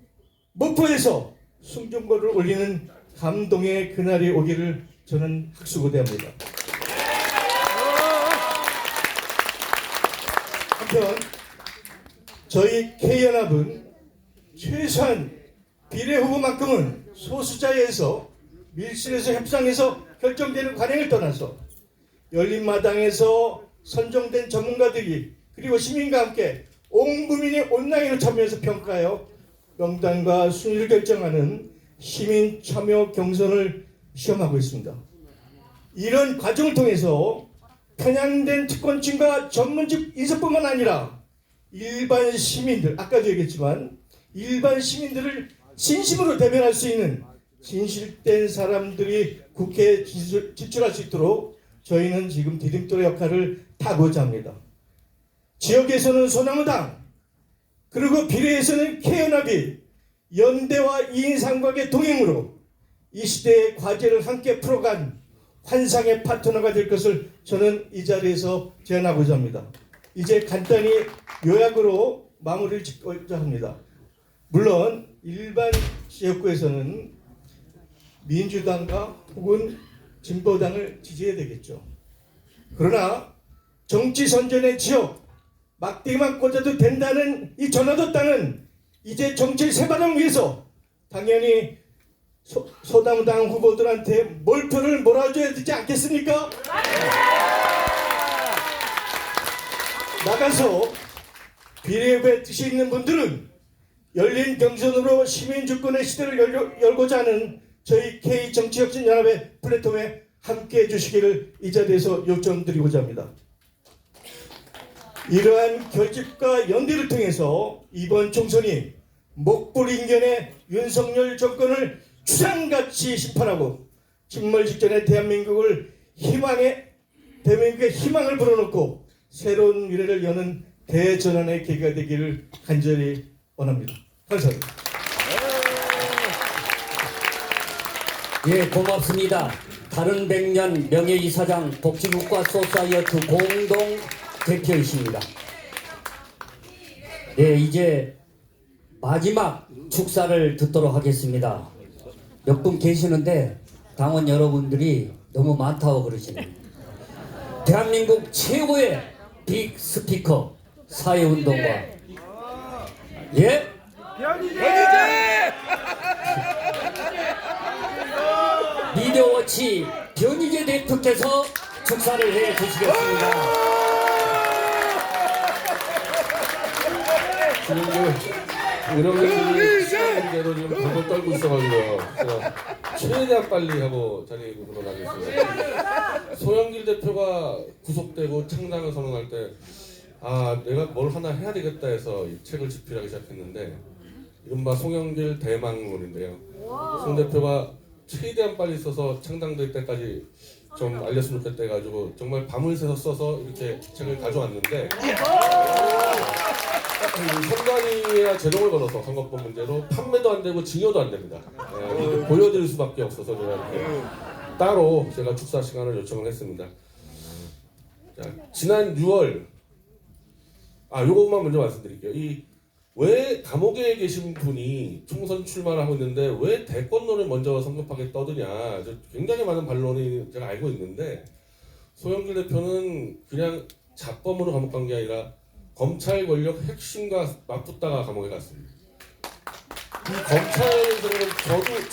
목포에서 승전보를 올리는 감동의 그날이 오기를 저는 학수고대합니다. 한편 저희 K연합은 최소한 비례 후보만큼은 소수자에서 밀실에서 협상해서 결정되는 관행을 떠나서 열린 마당에서 선정된 전문가들이 그리고 시민과 함께 온 국민이 온라인으로 참여해서 평가하여 명단과 순위를 결정하는 시민 참여 경선을 시험하고 있습니다. 이런 과정을 통해서 편향된 특권층과 전문직 인사뿐만 아니라 일반 시민들, 아까도 얘기했지만 일반 시민들을 진심으로 대변할 수 있는 진실된 사람들이 국회에 진출할 수 있도록 저희는 지금 디딤돌의 역할을 타고자 합니다. 지역에서는 소나무당, 그리고 비례에서는 K연합이 연대와 이인상각의 동행으로 이 시대의 과제를 함께 풀어간 환상의 파트너가 될 것을 저는 이 자리에서 제안하고자 합니다. 이제 간단히 요약으로 마무리를 짓고자 합니다. 물론 일반 지역구에서는 민주당과 혹은 진보당을 지지해야 되겠죠. 그러나 정치 선전의 지역, 막대기만 꽂아도 된다는 이 전라도 땅은 이제 정치의 새바람을 위해서 당연히 소나무당 후보들한테 몰표를 몰아줘야 되지 않겠습니까? 나가서 비례후보에 뜻이 있는 분들은 열린 경선으로 시민주권의 시대를 열고자 하는 저희 K정치혁신연합의 플랫폼에 함께해 주시기를 이 자리에서 요청드리고자 합니다. 이러한 결집과 연대를 통해서 이번 총선이 목불인견의 윤석열 정권을 추상같이 심판하고 침몰 직전의 대한민국의 희망을 불어넣고 새로운 미래를 여는 대전환의 계기가 되기를 간절히 원합니다. 감사합니다. 예, 고맙습니다. 다른 백년 명예이사장 복지국가 소사이어트 공동 대표이십니다. 예, 이제 마지막 축사를 듣도록 하겠습니다. 몇 분 계시는데 당원 여러분들이 너무 많다고 그러시네요. 대한민국 최고의 빅 스피커 사회운동가 예? 미디어워치 변희재 대표께서 축사를 해 주시겠습니다. 지금 의료진들이 시간대로 지금 벌벌 떨고 있어가지고요. 제가 최대한 빨리 하고 자리에 물러나겠습니다. 소영길 대표가 구속되고 창당을 선언할 때 내가 뭘 하나 해야 되겠다 해서 이 책을 집필하기 시작했는데 이른바 송영길 대망론인데요. 송 대표가 최대한 빨리 써서 창당될 때까지 좀 알렸으면 좋겠다 해가지고 정말 밤을 새서 써서 이렇게 책을 가져왔는데 선관위와 제동을 걸어서 선거법 문제로 판매도 안 되고 증여도 안 됩니다. 이렇게 보여드릴 수밖에 없어서 제가 이렇게 따로 제가 축사 시간을 요청을 했습니다. 자, 지난 6월 요것만 먼저 말씀드릴게요. 왜 감옥에 계신 분이 총선 출마를 하고 있는데 왜 대권론을 먼저 성급하게 떠드냐, 굉장히 많은 반론이 제가 알고 있는데 소영길 대표는 그냥 잡범으로 감옥 간 게 아니라 검찰 권력 핵심과 맞붙다가 감옥에 갔습니다. 이 검찰에서는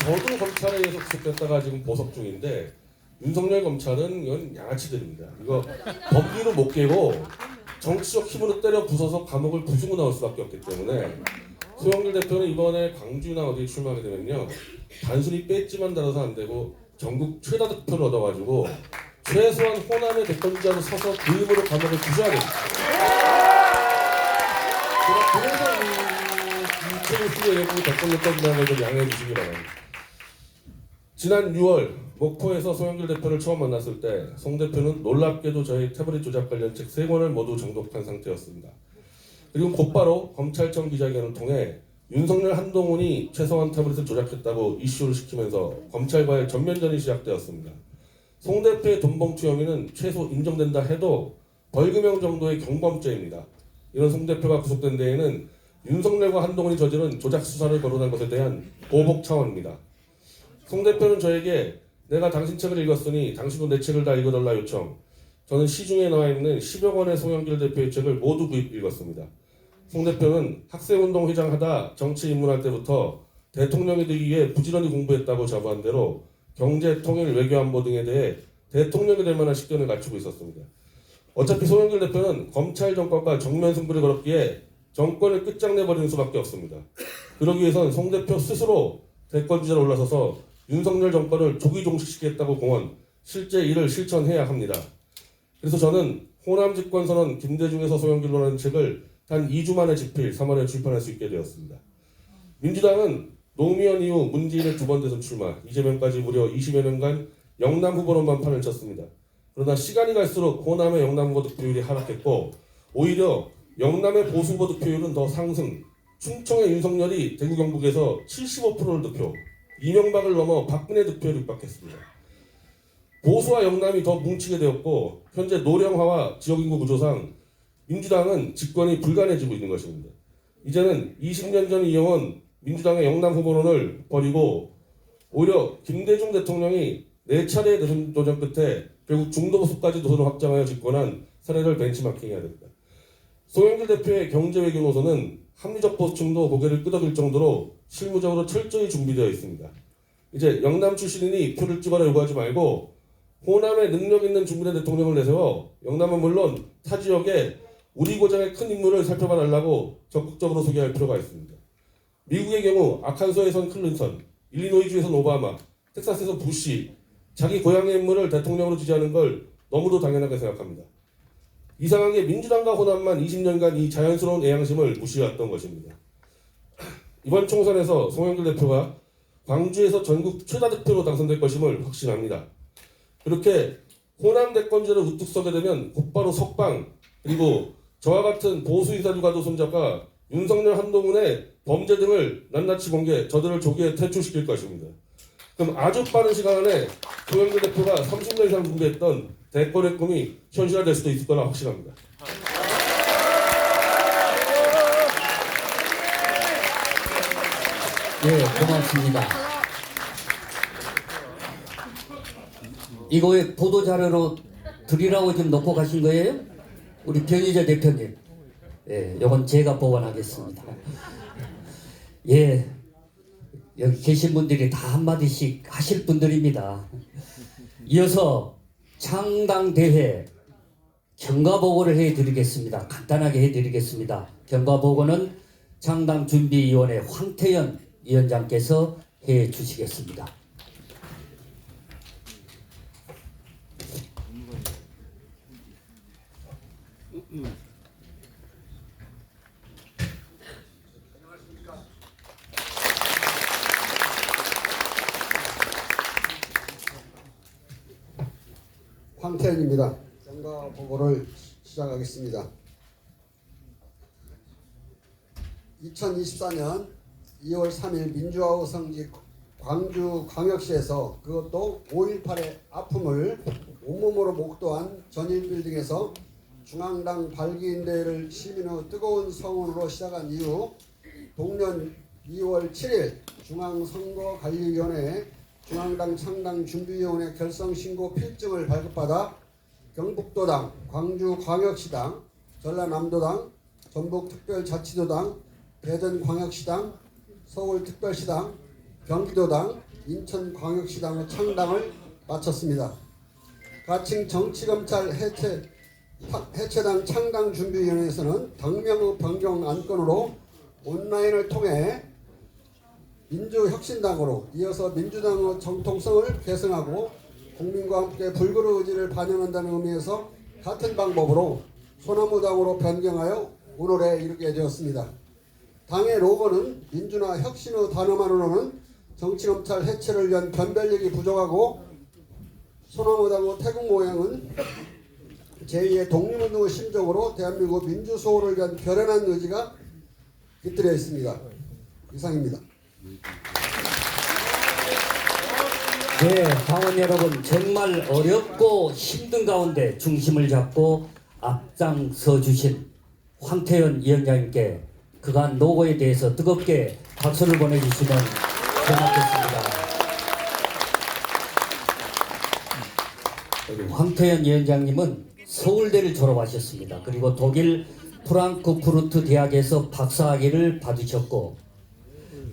저도 검찰에 의해서 구속됐다가 지금 보석 중인데 윤석열 검찰은 이건 양아치들입니다. 이거 법리로 못 깨고 정치적 힘으로 때려 부숴서 감옥을 부수고 나올 수밖에 없기 때문에 소영길 대표는 이번에 광주나 어디에 출마하게 되면요 단순히 배지만 달아서 안 되고 전국 최다 득표를 얻어가지고 최소한 호남의 대권자로 서서 그 힘으로 감옥을 부숴야 됩니다. 그래서 이 책을 쓰게 되고 대권을 떠든다는 걸 좀 양해해 주시기 바랍니다. 지난 6월 목포에서 송영길 대표를 처음 만났을 때 송 대표는 놀랍게도 저희 태블릿 조작 관련 책 3권을 모두 정독한 상태였습니다. 그리고 곧바로 검찰청 기자회견을 통해 윤석열 한동훈이 최소한 태블릿을 조작했다고 이슈를 시키면서 검찰과의 전면전이 시작되었습니다. 송 대표의 돈봉투 혐의는 최소 인정된다 해도 벌금형 정도의 경범죄입니다. 이런 송 대표가 구속된 데에는 윤석열과 한동훈이 저지른 조작 수사를 거론한 것에 대한 보복 차원입니다. 송 대표는 저에게 내가 당신 책을 읽었으니 당신도 내 책을 다 읽어달라 요청. 저는 시중에 나와 있는 10여 권의 송영길 대표의 책을 모두 구입 읽었습니다. 송 대표는 학생운동 회장하다 정치 입문할 때부터 대통령이 되기 위해 부지런히 공부했다고 자부한 대로 경제, 통일, 외교안보 등에 대해 대통령이 될 만한 식견을 갖추고 있었습니다. 어차피 송영길 대표는 검찰 정권과 정면 승부를 걸었기에 정권을 끝장내버리는 수밖에 없습니다. 그러기 위해선 송 대표 스스로 대권주자로 올라서서 윤석열 정권을 조기 종식시키겠다고 공언, 실제 이를 실천해야 합니다. 그래서 저는 호남 집권 선언 김대중에서 송영길로라는 책을 단 2주 만에 집필 3월에 출판할 수 있게 되었습니다. 민주당은 노무현 이후 문재인의 2번 대선 출마, 이재명까지 무려 20여 년간 영남 후보로만 판을 쳤습니다. 그러나 시간이 갈수록 호남의 영남 후보 득표율이 하락했고 오히려 영남의 보수 후보 득표율은 더 상승, 충청의 윤석열이 대구 경북에서 75%를 득표, 이명박을 넘어 박근혜 득표율을 육박했습니다. 보수와 영남이 더 뭉치게 되었고 현재 노령화와 지역인구 구조상 민주당은 집권이 불가능해지고 있는 것입니다. 이제는 20년 전 이어온 민주당의 영남 후보론을 버리고 오히려 김대중 대통령이 4차례의 대선 도전 끝에 결국 중도보수까지 노선을 확장하여 집권한 사례를 벤치마킹해야 됩니다. 송영길 대표의 경제외교 노선은 합리적 보수층도 고개를 끄덕일 정도로 실무적으로 철저히 준비되어 있습니다. 이제 영남 출신이니 표를 찍어라 요구하지 말고 호남에 능력 있는 준비된 대통령을 내세워 영남은 물론 타 지역에 우리 고장의 큰 인물을 살펴봐 달라고 적극적으로 소개할 필요가 있습니다. 미국의 경우 아칸소에선 클린턴, 일리노이주에선 오바마, 텍사스에선 부시, 자기 고향의 인물을 대통령으로 지지하는 걸 너무도 당연하게 생각합니다. 이상하게 민주당과 호남만 20년간 이 자연스러운 애양심을 무시해왔던 것입니다. 이번 총선에서 송영길 대표가 광주에서 전국 최다 득표로 당선될 것임을 확신합니다. 그렇게 호남 대권제를 우뚝 서게 되면 곧바로 석방, 그리고 저와 같은 보수 인사들과도 손잡아 윤석열 한동훈의 범죄 등을 낱낱이 공개, 저들을 조기에 퇴출시킬 것입니다. 그럼 아주 빠른 시간 안에 송영길 대표가 30년 이상 준비했던 대권의 꿈이 현실화될 수도 있을 거라 확신합니다. 예, 고맙습니다. 이거에 보도자료로 드리라고 지금 놓고 가신 거예요? 우리 변희재 대표님. 예, 이건 제가 보관하겠습니다. 예, 여기 계신 분들이 다 한마디씩 하실 분들입니다. 이어서 창당대회 경과보고를 해드리겠습니다. 간단하게 해드리겠습니다. 경과보고는 창당준비위원회 황태현 위원장께서 해주시겠습니다. 황태현입니다. 경과 보고를 시작하겠습니다. 2024년 2월 3일 민주화우 성지 광주광역시에서 그것도 5.18의 아픔을 온몸으로 목도한 전일빌딩에서 중앙당 발기인대회를 시민의 뜨거운 성원으로 시작한 이후 동년 2월 7일 중앙선거관리위원회에 중앙당 창당준비위원회 결성신고 필증을 발급받아 경북도당, 광주광역시당, 전라남도당, 전북특별자치도당, 대전광역시당, 서울특별시당, 경기도당, 인천광역시당의 창당을 마쳤습니다. 가칭 정치검찰 해체당 창당준비위원회에서는 당명의 변경 안건으로 온라인을 통해 민주혁신당으로 이어서 민주당의 정통성을 계승하고 국민과 함께 불굴의 의지를 반영한다는 의미에서 같은 방법으로 소나무당으로 변경하여 오늘에 이르게 되었습니다. 당의 로고는 민주나 혁신의 단어만으로는 정치검찰 해체를 위한 변별력이 부족하고 소나무당호 태국 모양은 제2의 독립운동의 심정으로 대한민국 민주수호를 위한 결연한 의지가 깃들여 있습니다. 이상입니다. 네, 당원 여러분 정말 어렵고 힘든 가운데 중심을 잡고 앞장서 주신 황태현 위원장님께 그간 노고에 대해서 뜨겁게 박수를 보내주시면 고맙겠습니다. 황태현 위원장님은 서울대를 졸업하셨습니다. 그리고 독일 프랑크푸르트 대학에서 박사학위를 받으셨고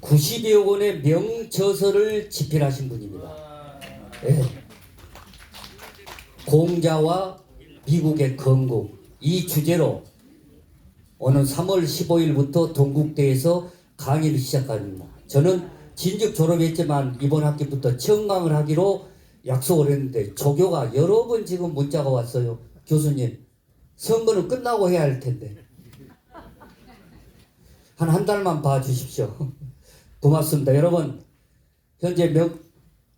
90여 권의 명저서를 집필하신 분입니다. 네. 공자와 미국의 건국 이 주제로 오는 3월 15일부터 동국대에서 강의를 시작합니다. 저는 진즉 졸업했지만 이번 학기부터 청강을 하기로 약속을 했는데 조교가 여러 번 지금 문자가 왔어요. 교수님 선거는 끝나고 해야 할 텐데 한 달만 봐주십시오. 고맙습니다. 여러분 현재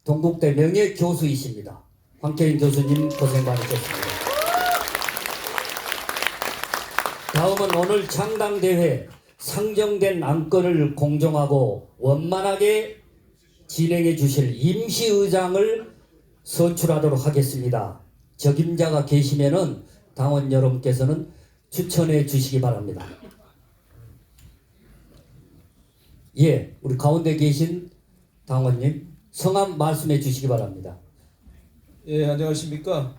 동국대 명예교수이십니다. 황태인 교수님 고생 많으셨습니다. 다음은 오늘 창당대회 상정된 안건을 공정하고 원만하게 진행해 주실 임시의장을 선출하도록 하겠습니다. 적임자가 계시면은 당원 여러분께서는 추천해 주시기 바랍니다. 예, 우리 가운데 계신 당원님 성함 말씀해 주시기 바랍니다. 예, 안녕하십니까.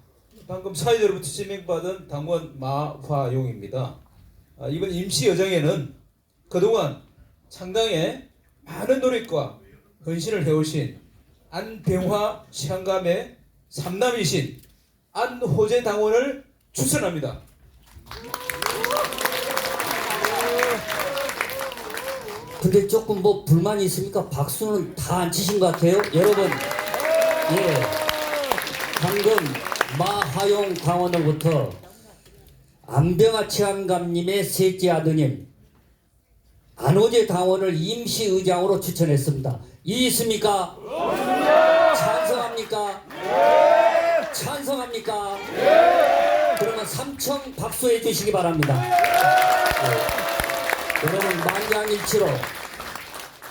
방금 사회자로부터 지명받은 당원 마화용입니다. 이번 임시여정에는 그동안 창당에 많은 노력과 헌신을 해오신 안병화 시한감의 삼남이신 안호재 당원을 추천합니다. 근데 조금 뭐 불만이 있습니까? 박수는 다 안 치신 것 같아요. 여러분, 예, 방금 마하용 당원으로부터 안병화 치안감님의 셋째 아드님 안호재 당원을 임시의장으로 추천했습니다. 이의 있습니까? 찬성합니까? 찬성합니까? 그러면 삼청 박수해 주시기 바랍니다. 여러분 만장일치로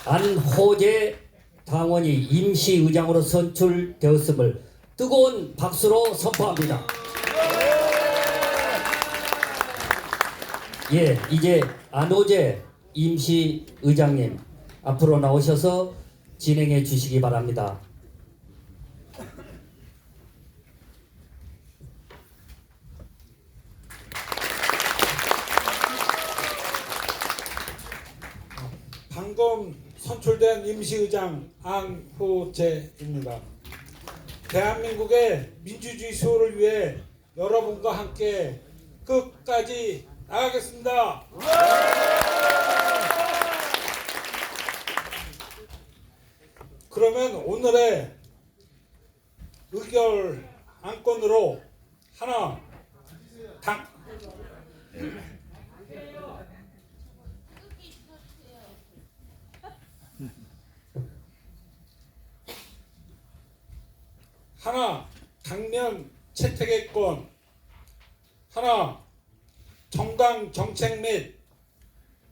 안호재 당원이 임시의장으로 선출되었음을 뜨거운 박수로 선포합니다. 예, 이제 안호재 임시의장님 앞으로 나오셔서 진행해 주시기 바랍니다. 방금 선출된 임시의장 안호재입니다. 대한민국의 민주주의 수호를 위해 여러분과 함께 끝까지 나가겠습니다. 그러면 오늘의 의결 안건으로 하나 당면 채택의권, 하나 정당 정책 및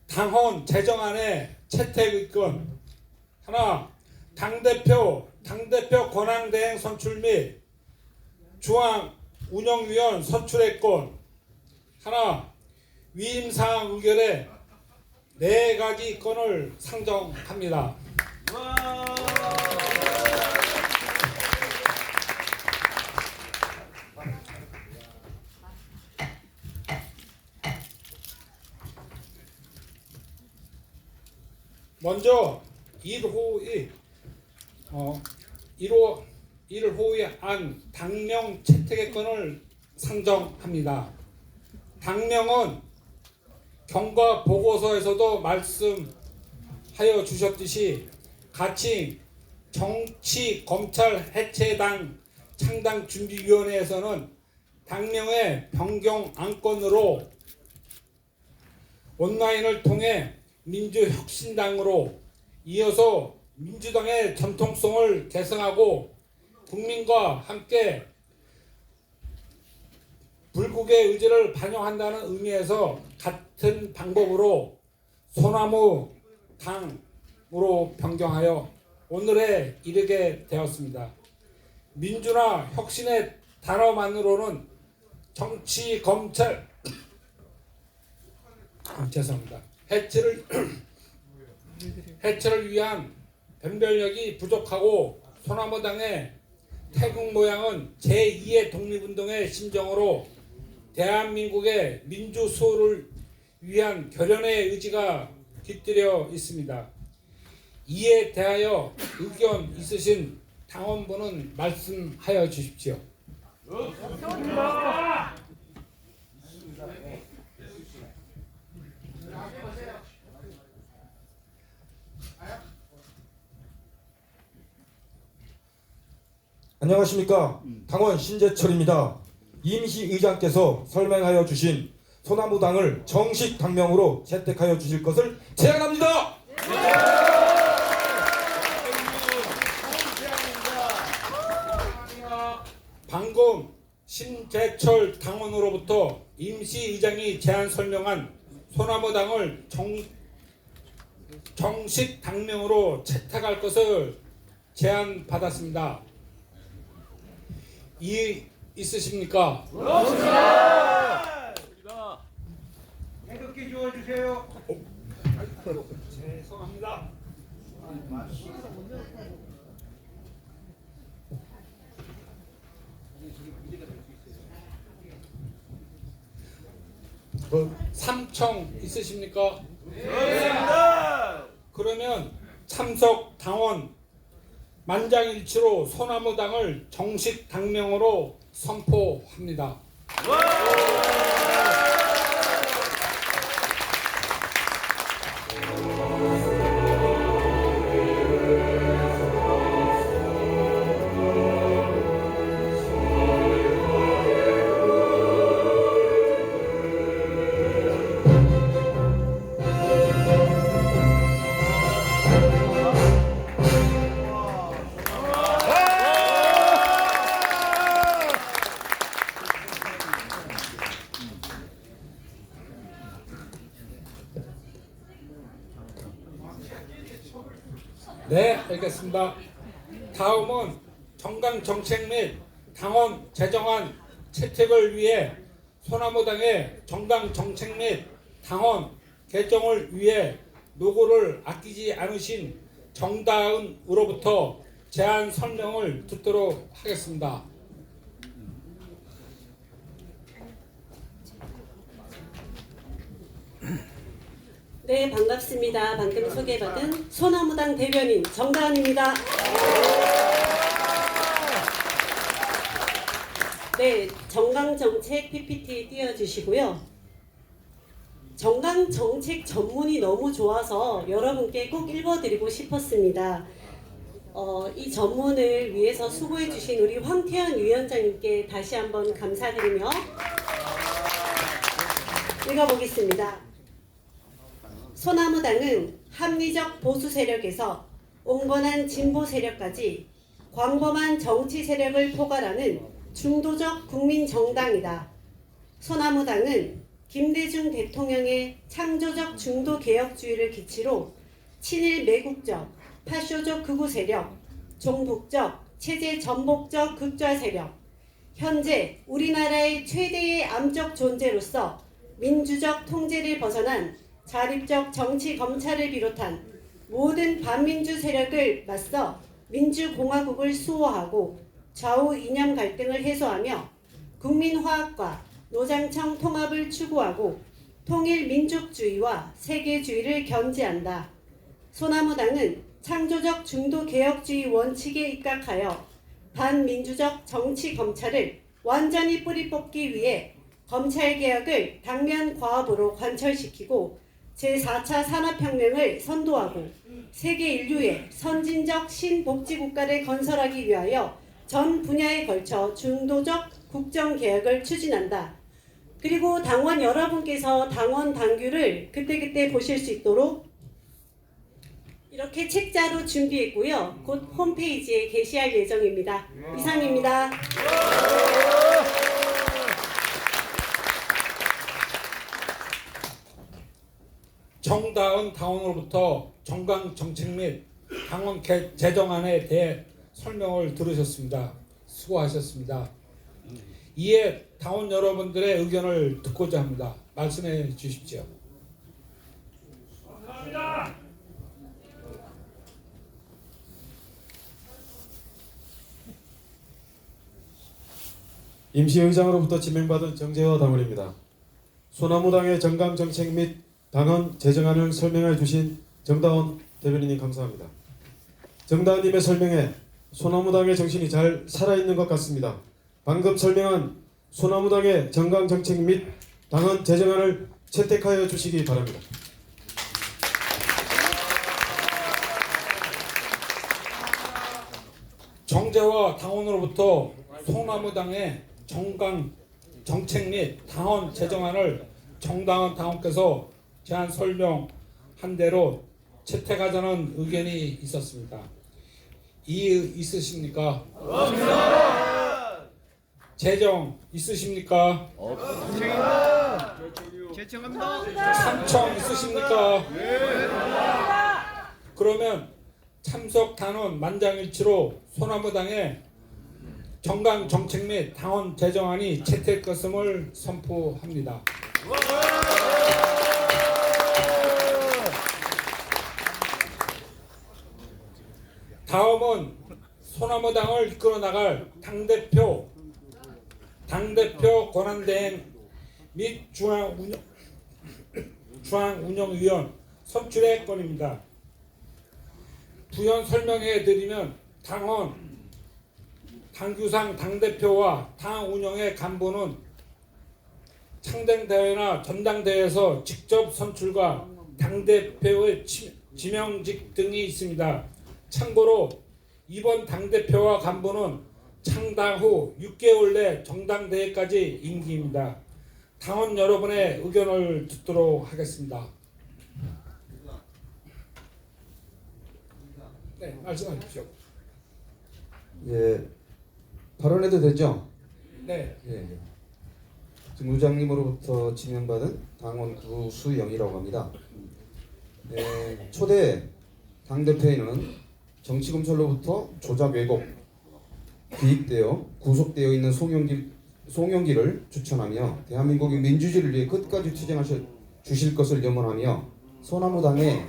당헌 제정안의 채택의권, 하나 당대표 권한대행 선출 및 중앙 운영위원 선출의권, 하나 위임사항 의결에 4가지 건을 상정합니다. 먼저 1호의 안 당명 채택의 건을 상정합니다. 당명은 경과 보고서에서도 말씀하여 주셨듯이 가칭 정치검찰 해체당 창당준비위원회에서는 당명의 변경 안건으로 온라인을 통해 민주혁신당으로 이어서 민주당의 전통성을 계승하고 국민과 함께 불국의 의지를 반영한다는 의미에서 같은 방법으로 소나무 당으로 변경하여 오늘에 이르게 되었습니다. 민주나 혁신의 단어만으로는 정치 검찰 죄송합니다. 해체를 위한 변별력이 부족하고 소나무당의 태극 모양은 제2의 독립운동의 심정으로 대한민국의 민주 수호를 위한 결연의 의지가 깃들여 있습니다. 이에 대하여 의견 있으신 당원분은 말씀하여 주십시오. 안녕하십니까. 당원 신재철입니다. 임시의장께서 설명하여 주신 소나무당을 정식 당명으로 채택하여 주실 것을 제안합니다. 방금 신재철 당원으로부터 임시의장이 제안 설명한 소나무당을 정식 당명으로 채택할 것을 제안받았습니다. 이의 있으십니까? 태극기 주워주세요. 죄송합니다. 삼청 있으십니까? 그러면 참석 당원 만장일치로 소나무당을 정식 당명으로 선포합니다. 네, 알겠습니다. 다음은 정당 정책 및 당원 제정안 채택을 위해 소나무당의 정당 정책 및 당원 개정을 위해 노고를 아끼지 않으신 정다은으로부터 제안 설명을 듣도록 하겠습니다. 네, 반갑습니다. 방금 소개받은 소나무당 대변인 정다은입니다. 네, 정강정책 PPT 띄워주시고요. 정강정책 전문이 너무 좋아서 여러분께 꼭 읽어드리고 싶었습니다. 이 전문을 위해서 수고해주신 우리 황태현 위원장님께 다시 한번 감사드리며 읽어보겠습니다. 소나무당은 합리적 보수 세력에서 온건한 진보 세력까지 광범한 정치 세력을 포괄하는 중도적 국민 정당이다. 소나무당은 김대중 대통령의 창조적 중도 개혁주의를 기치로 친일 매국적, 파쇼적 극우 세력, 종북적, 체제 전복적 극좌 세력, 현재 우리나라의 최대의 암적 존재로서 민주적 통제를 벗어난 자립적 정치 검찰을 비롯한 모든 반민주 세력을 맞서 민주공화국을 수호하고 좌우 이념 갈등을 해소하며 국민화합과 노장청 통합을 추구하고 통일 민족주의와 세계주의를 견지한다. 소나무당은 창조적 중도 개혁주의 원칙에 입각하여 반민주적 정치 검찰을 완전히 뿌리 뽑기 위해 검찰개혁을 당면 과업으로 관철시키고 제4차 산업혁명을 선도하고 세계 인류의 선진적 신복지국가를 건설하기 위하여 전 분야에 걸쳐 중도적 국정개혁을 추진한다. 그리고 당원 여러분께서 당원 당규를 그때그때 보실 수 있도록 이렇게 책자로 준비했고요. 곧 홈페이지에 게시할 예정입니다. 이상입니다. 정다은 당원으로부터 정강 정책 및 당원 제정안에 대해 설명을 들으셨습니다. 수고하셨습니다. 이에 당원 여러분들의 의견을 듣고자 합니다. 말씀해 주십시오. 임시의장으로부터 지명받은 정재화 당원입니다. 소나무당의 정강 정책 및 당헌 제정안을 설명해 주신 정다원 대변인님 감사합니다. 정다원님의 설명에 소나무당의 정신이 잘 살아있는 것 같습니다. 방금 설명한 소나무당의 정강 정책 및 당헌 제정안을 채택하여 주시기 바랍니다. 정재화 당원으로부터 소나무당의 정강 정책 및 당헌 제정안을 정다은 당원께서 제안 설명한 대로 채택하자는 의견이 있었습니다. 이의 있으십니까? 없습니다. 재정 있으십니까? 없습니다. 제청합니다. 참청 있으십니까? 네. 그러면 참석 단원 만장일치로 소나무당의 정강 정책 및 당원 제정안이 채택됐음을 선포합니다. 다음은 소나무당을 이끌어 나갈 당대표 권한대행 및 중앙운영위원 선출의 건입니다. 부연 설명해 드리면 당규상 당대표와 당 운영의 간부는 창당대회나 전당대회에서 직접 선출과 당대표의 지명직 등이 있습니다. 참고로 이번 당대표와 간부는 창당 후 6개월 내 정당대회까지 임기입니다. 당원 여러분의 의견을 듣도록 하겠습니다. 네, 말씀하십시오. 예, 발언해도 되죠? 네. 예. 정부장님으로부터 지명받은 당원 구수영이라고 합니다. 예, 초대 당대표에는 정치검찰로부터 조작 왜곡, 기입되어 구속되어 있는 송영길을 추천하며 대한민국의 민주주의를 위해 끝까지 투쟁하실 주실 것을 염원하며 소나무당의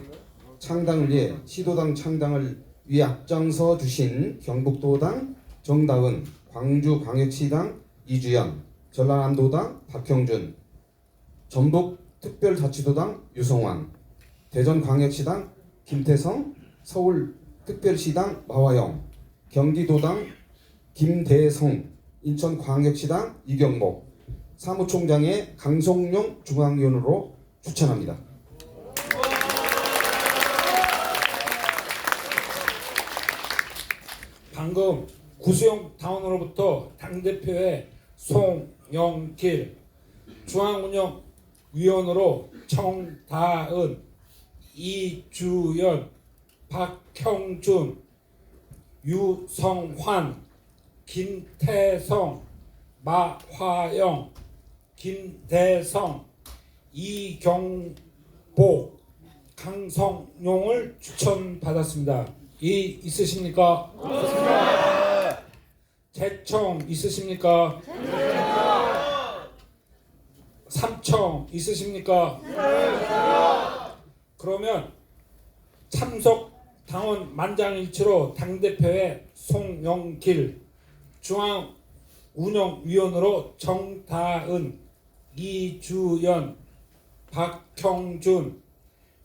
창당을 위해 시도당 창당을 위해 앞장서 주신 경북도당 정다은, 광주광역시당 이주연, 전라남도당 박형준, 전북특별자치도당 유성환, 대전광역시당 김태성, 서울특별시당 마화영, 경기도당 김대성, 인천광역시당 이경목, 사무총장의 강성용 중앙위원으로 추천합니다. 방금 구수영 당원으로부터 당대표의 송영길, 중앙운영위원으로 정다은, 이주연, 박형준, 유성환, 김태성, 마화영, 김대성, 이경복, 강성용을 추천받았습니다. 이 있으십니까? 없습니다. 재청 있으십니까? 삼청 있으십니까? 그러면 참석 당원 만장일치로 당대표의 송영길, 중앙운영위원으로 정다은, 이주연, 박형준,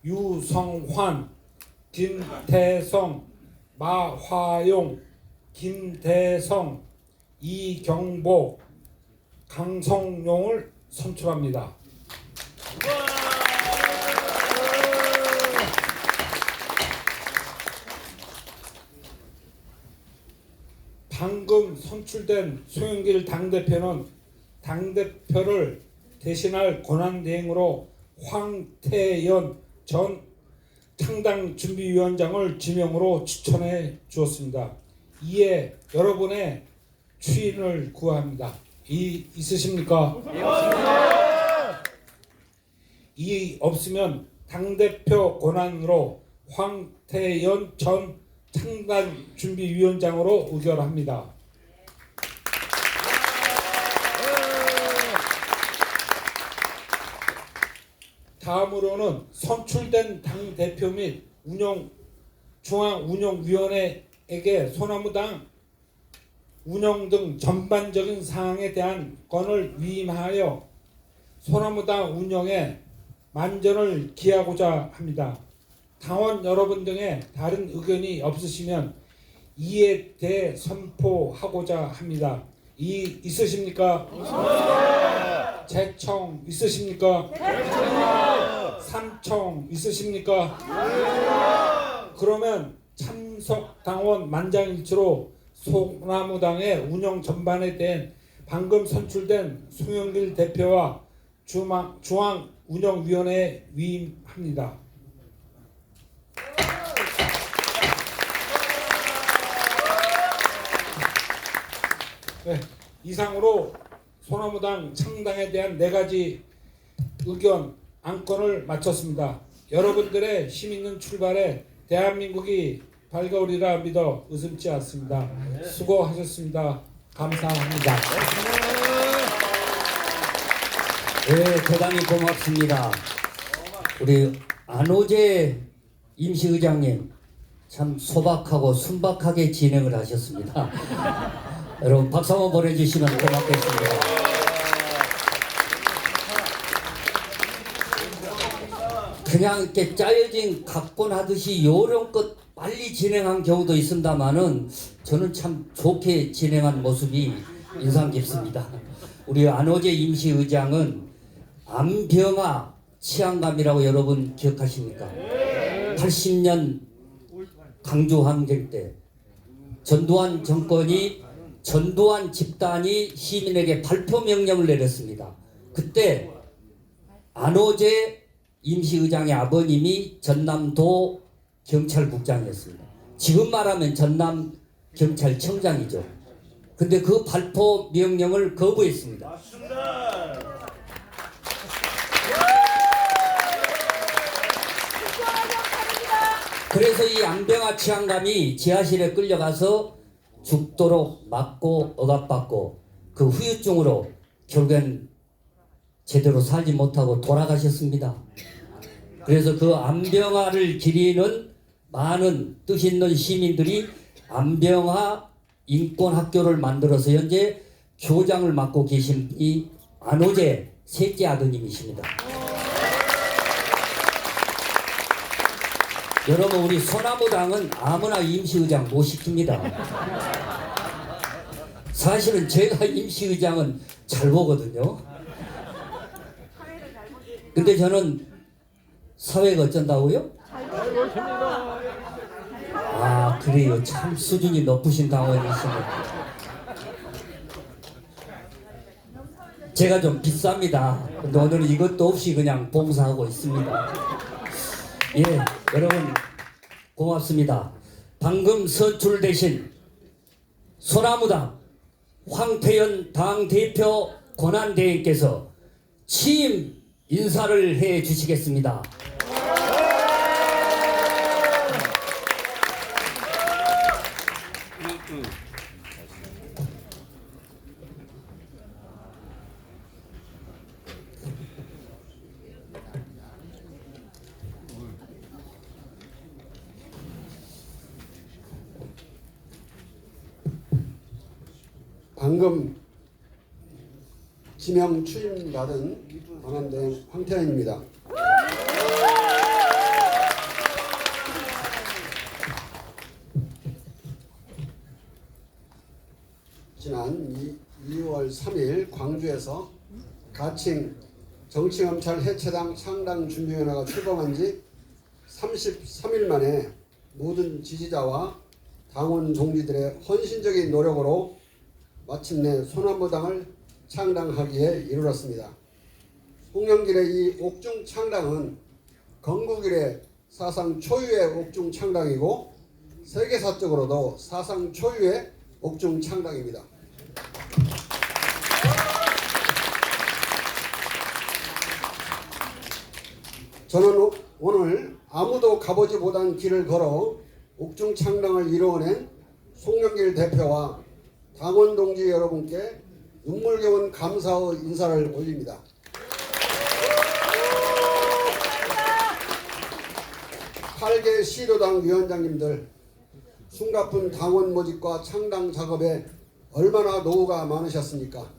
유성환, 김태성, 마화용, 김대성, 이경복, 강성용을 선출합니다. 방금 선출된 송영길 당대표는 당대표를 대신할 권한대행으로 황태연 전 창당 준비위원장을 지명으로 추천해 주었습니다. 이에 여러분의 추인을 구합니다. 있으십니까? 이 없으면 당대표 권한으로 황태현 전 창당 준비위원장으로 의결합니다. 다음으로는 선출된 당대표 및 중앙운영위원회에게 소나무당 운영 등 전반적인 사항에 대한 건을 위임하여 소나무당 운영에 만전을 기하고자 합니다. 당원 여러분 등의 다른 의견이 없으시면 이에 대해 선포하고자 합니다. 있으십니까? 재청 있으십니까? 삼청 있으십니까? 그러면 참석 당원 만장일치로 소나무당의 운영 전반에 대한 방금 선출된 송영길 대표와 중앙운영위원회에 위임합니다. 네, 이상으로 소나무당 창당에 대한 4가지 의견 안건을 마쳤습니다. 여러분들의 힘있는 출발에 대한민국이 밝아오리라 믿어 의심치 않습니다. 수고하셨습니다. 감사합니다. 네, 대단히 고맙습니다. 우리 안호재 임시의장님 참 소박하고 순박하게 진행을 하셨습니다. 여러분 박수 한번 보내주시면 고맙겠습니다. 그냥 이렇게 짜여진 각본하듯이 요령껏 빨리 진행한 경우도 있습니다만은 저는 참 좋게 진행한 모습이 인상 깊습니다. 우리 안호재 임시의장은 암병아 치안감이라고 여러분 기억하십니까? 80년 강주항쟁 때 전두환 정권이 전두환 집단이 시민에게 발표 명령을 내렸습니다. 그때 안호재 임시의장의 아버님이 전남도 경찰국장이었습니다. 지금 말하면 전남 경찰청장이죠. 근데 그 발표 명령을 거부했습니다. 그래서 이 안병아 치안감이 지하실에 끌려가서 죽도록 맞고 억압받고 그 후유증으로 결국엔 제대로 살지 못하고 돌아가셨습니다. 그래서 그 안병아를 기리는 많은 뜻 있는 시민들이 안병아 인권학교를 만들어서 현재 교장을 맡고 계신 이 안호재 셋째 아드님이십니다. 여러분 우리 소나무당은 아무나 임시의장 못 시킵니다. 사실은 제가 임시의장은 잘 보거든요. 근데 저는 사회가 어쩐다고요? 아 그래요. 참 수준이 높으신 당원이시네. 제가 좀 비쌉니다. 근데 오늘은 이것도 없이 그냥 봉사하고 있습니다. 예, 여러분 고맙습니다. 방금 선출되신 소나무당 황태현 당대표 권한대행께서 취임 인사를 해 주시겠습니다. 방금 지명 추임받은 권한대행 황태현입니다. 지난 2월 3일 광주에서 가칭 정치검찰 해체당 창당 준비위원회가 출범한 지 33일 만에 모든 지지자와 당원 동지들의 헌신적인 노력으로 마침내 소나무당을 창당하기에 이르렀습니다. 송영길의 이 옥중 창당은 건국 이래 사상 초유의 옥중 창당이고 세계사적으로도 사상 초유의 옥중 창당입니다. 저는 오늘 아무도 가보지 못한 길을 걸어 옥중 창당을 이루어낸 송영길 대표와 당원 동지 여러분께 눈물겨운 감사의 인사를 올립니다. 팔개 시도당 위원장님들, 숨가쁜 당원 모집과 창당 작업에 얼마나 노고가 많으셨습니까?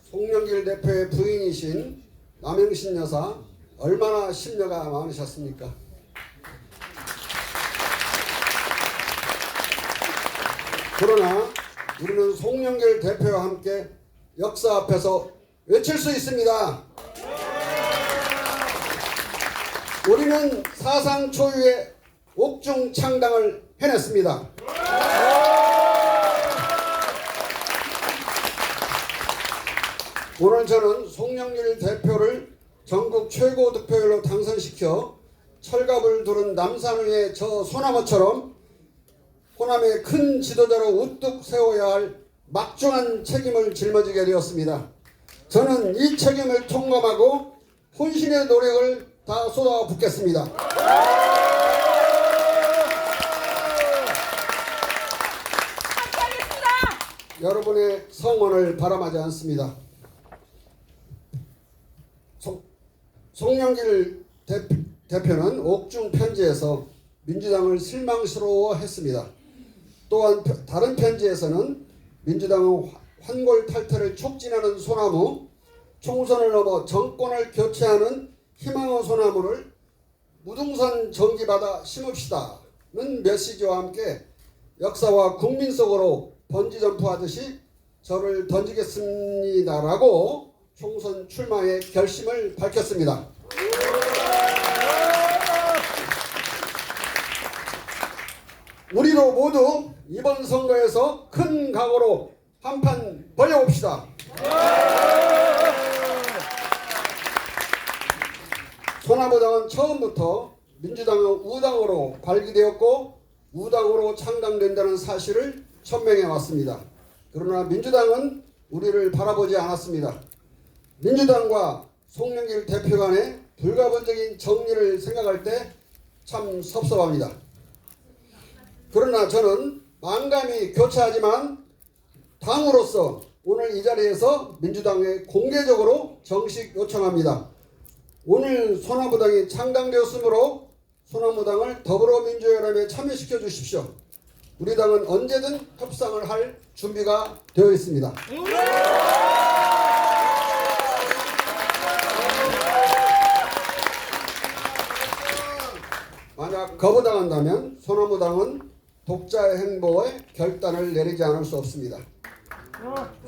송영길 대표의 부인이신 남영신 여사, 얼마나 심려가 많으셨습니까? 그러나 우리는 송영길 대표와 함께 역사 앞에서 외칠 수 있습니다. 우리는 사상 초유의 옥중 창당을 해냈습니다. 오늘 저는 송영길 대표를 전국 최고 득표율로 당선시켜 철갑을 두른 남산의 저 소나무처럼 호남의 큰 지도자로 우뚝 세워야 할 막중한 책임을 짊어지게 되었습니다. 저는 이 책임을 통감하고 혼신의 노력을 다 쏟아붓겠습니다. 여러분의 성원을 바람하지 않습니다. 송영길 대표는 옥중 편지에서 민주당을 실망스러워했습니다. 또한 다른 편지에서는 민주당은 환골탈태를 촉진하는 소나무, 총선을 넘어 정권을 교체하는 희망의 소나무를 무등산 전기바다 심읍시다는 메시지와 함께 역사와 국민 속으로 번지점프하듯이 저를 던지겠습니다라고 총선 출마의 결심을 밝혔습니다. 우리도 모두 이번 선거에서 큰 각오로 한판 벌려봅시다. 소나무당은 처음부터 민주당의 우당으로 발기되었고 우당으로 창당된다는 사실을 천명해 왔습니다. 그러나 민주당은 우리를 바라보지 않았습니다. 민주당과 송영길 대표 간의 불가분적인 정리를 생각할 때 참 섭섭합니다. 그러나 저는 만감이 교차하지만 당으로서 오늘 이 자리에서 민주당에 공개적으로 정식 요청합니다. 오늘 소나무당이 창당되었으므로 소나무당을 더불어민주연합에 참여시켜 주십시오. 우리 당은 언제든 협상을 할 준비가 되어 있습니다. 만약 거부당한다면 소나무당은 독자의 행보에 결단을 내리지 않을 수 없습니다.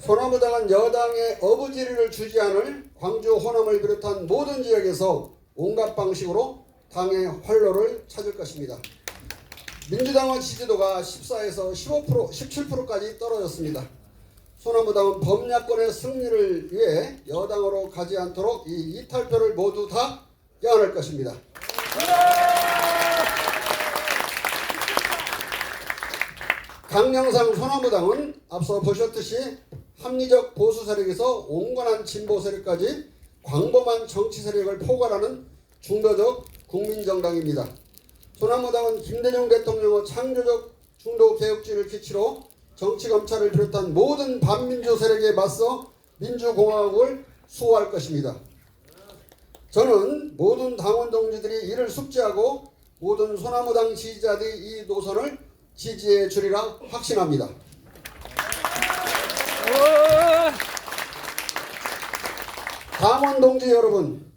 소나무당은 여당의 어부지리를 주지 않을 광주 호남을 비롯한 모든 지역에서 온갖 방식으로 당의 활로를 찾을 것입니다. 민주당의 지지도가 14에서 15%, 17%까지 떨어졌습니다. 소나무당은 범야권의 승리를 위해 여당으로 가지 않도록 이 이탈표를 모두 다 떼어낼 것입니다. 강령상 소나무당은 앞서 보셨듯이 합리적 보수 세력에서 온건한 진보 세력까지 광범한 정치 세력을 포괄하는 중도적 국민정당입니다. 소나무당은 김대중 대통령의 창조적 중도 개혁주의를 기치로 정치검찰을 비롯한 모든 반민주 세력에 맞서 민주공화국을 수호할 것입니다. 저는 모든 당원 동지들이 이를 숙지하고 모든 소나무당 지지자들이 이 노선을 지지해 주리라 확신합니다. 당원 동지 여러분,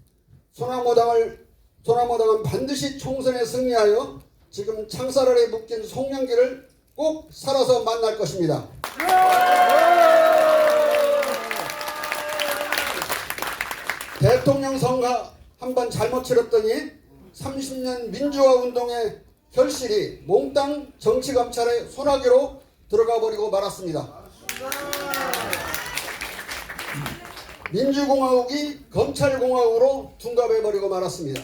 소나무당은 반드시 총선에 승리하여 지금 창살 아래 묶인 송영길을 꼭 살아서 만날 것입니다. 대통령 선거 한번 잘못 치렀더니 30년 민주화 운동의 결실이 몽땅 정치검찰의 소나기로 들어가 버리고 말았습니다. 민주공화국이 검찰공화국으로 둔갑해 버리고 말았습니다.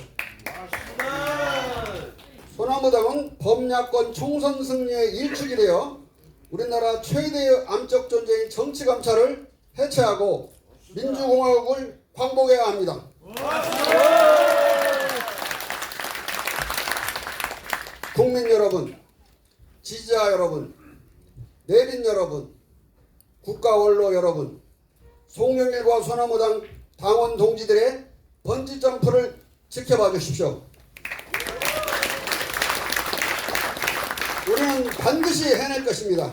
소나무당은 범야권 총선 승리의 일축이 되어 우리나라 최대의 암적 존재인 정치감찰을 해체하고 민주공화국을 광복해야 합니다. 국민 여러분, 지지자 여러분, 내빈 여러분, 국가원로 여러분, 송영길과 소나무당 당원 동지들의 번지점프를 지켜봐 주십시오. 우리는 반드시 해낼 것입니다.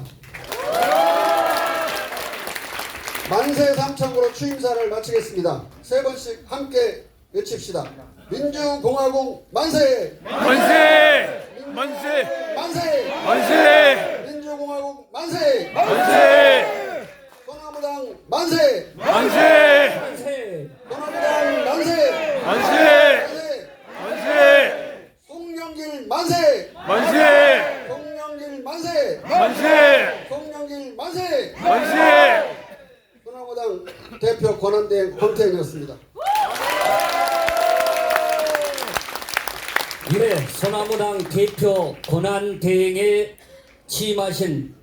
만세 삼창으로 취임사를 마치겠습니다. 세 번씩 함께 외칩시다. 민주공화국 만세! 만세! 만세! 만세! 만세! 민주공화국 만세! 만세! 소나무당 만세! 만세! 소나무당 만세! 만세! 만세! 송영길 만세! 만세! 송영길 만세! 만세! 송영길 만세! 만세! 소나무당 대표 권한대행 황태현이었습니다. 이래 소나무당 대표 권한대행에 취임하신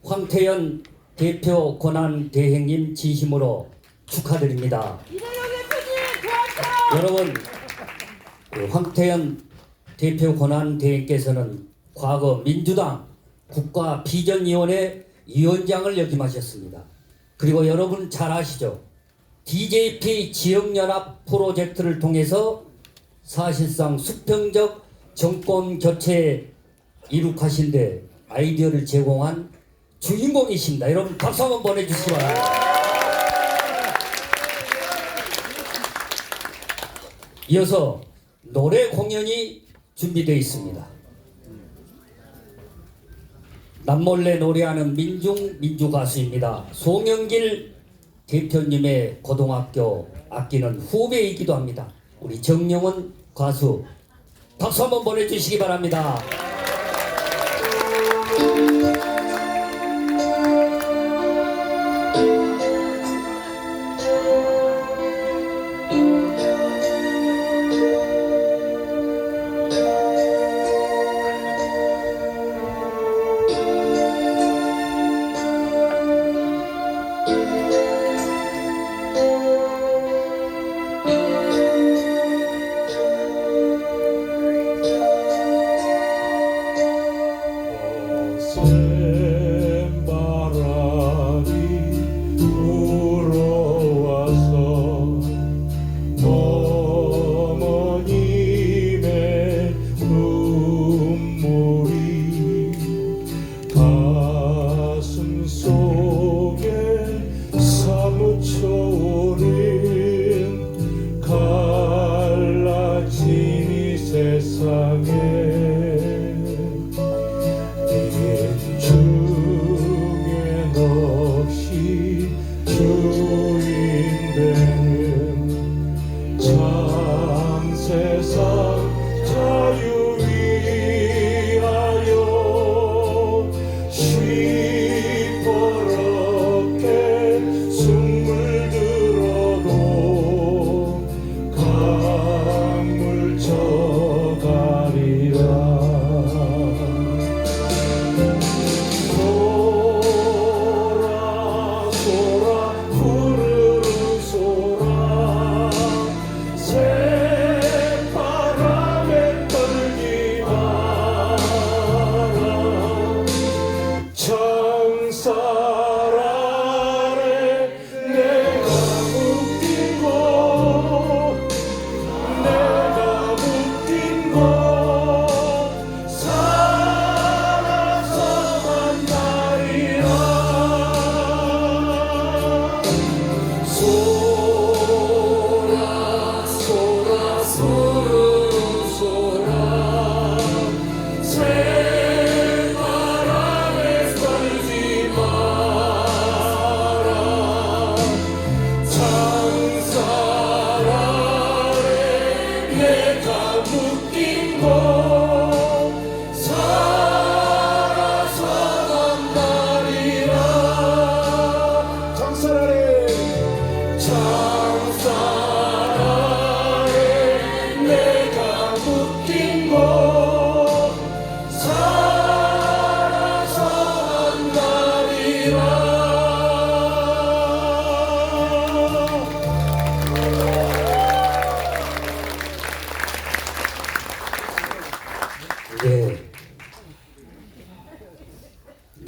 황태현 대표 권한대행님 진심으로 축하드립니다. 여러분, 황태현 대표 권한대행께서는 과거 민주당 국가비전위원회 위원장을 역임하셨습니다. 그리고 여러분 잘 아시죠? DJP 지역연합 프로젝트를 통해서 사실상 수평적 정권 교체 이룩하신데 아이디어를 제공한 주인공이십니다. 여러분 박수 한번 보내주시기 바랍니다. 이어서 노래 공연이 준비되어 있습니다. 남몰래 노래하는 민주가수입니다. 송영길 대표님의 고등학교 아끼는 후배이기도 합니다. 우리 정영원 가수 박수 한번 보내주시기 바랍니다. 새바람에 떨지 마.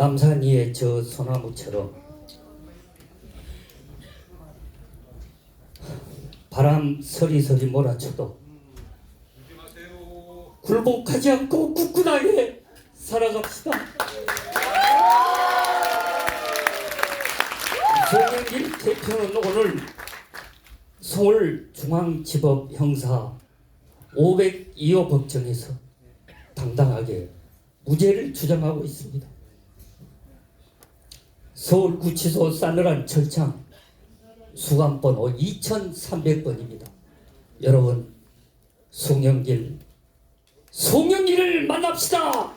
남산위의 저 소나무처럼 바람 서리서리 몰아쳐도 굴복하지 않고 굳건하게 살아갑시다. 송영길 대표는 오늘 서울중앙지법 형사 502호 법정에서 당당하게 무죄를 주장하고 있습니다. 서울구치소 싸늘한 철창 수감번호 2300번입니다. 여러분, 송영길을 만납시다.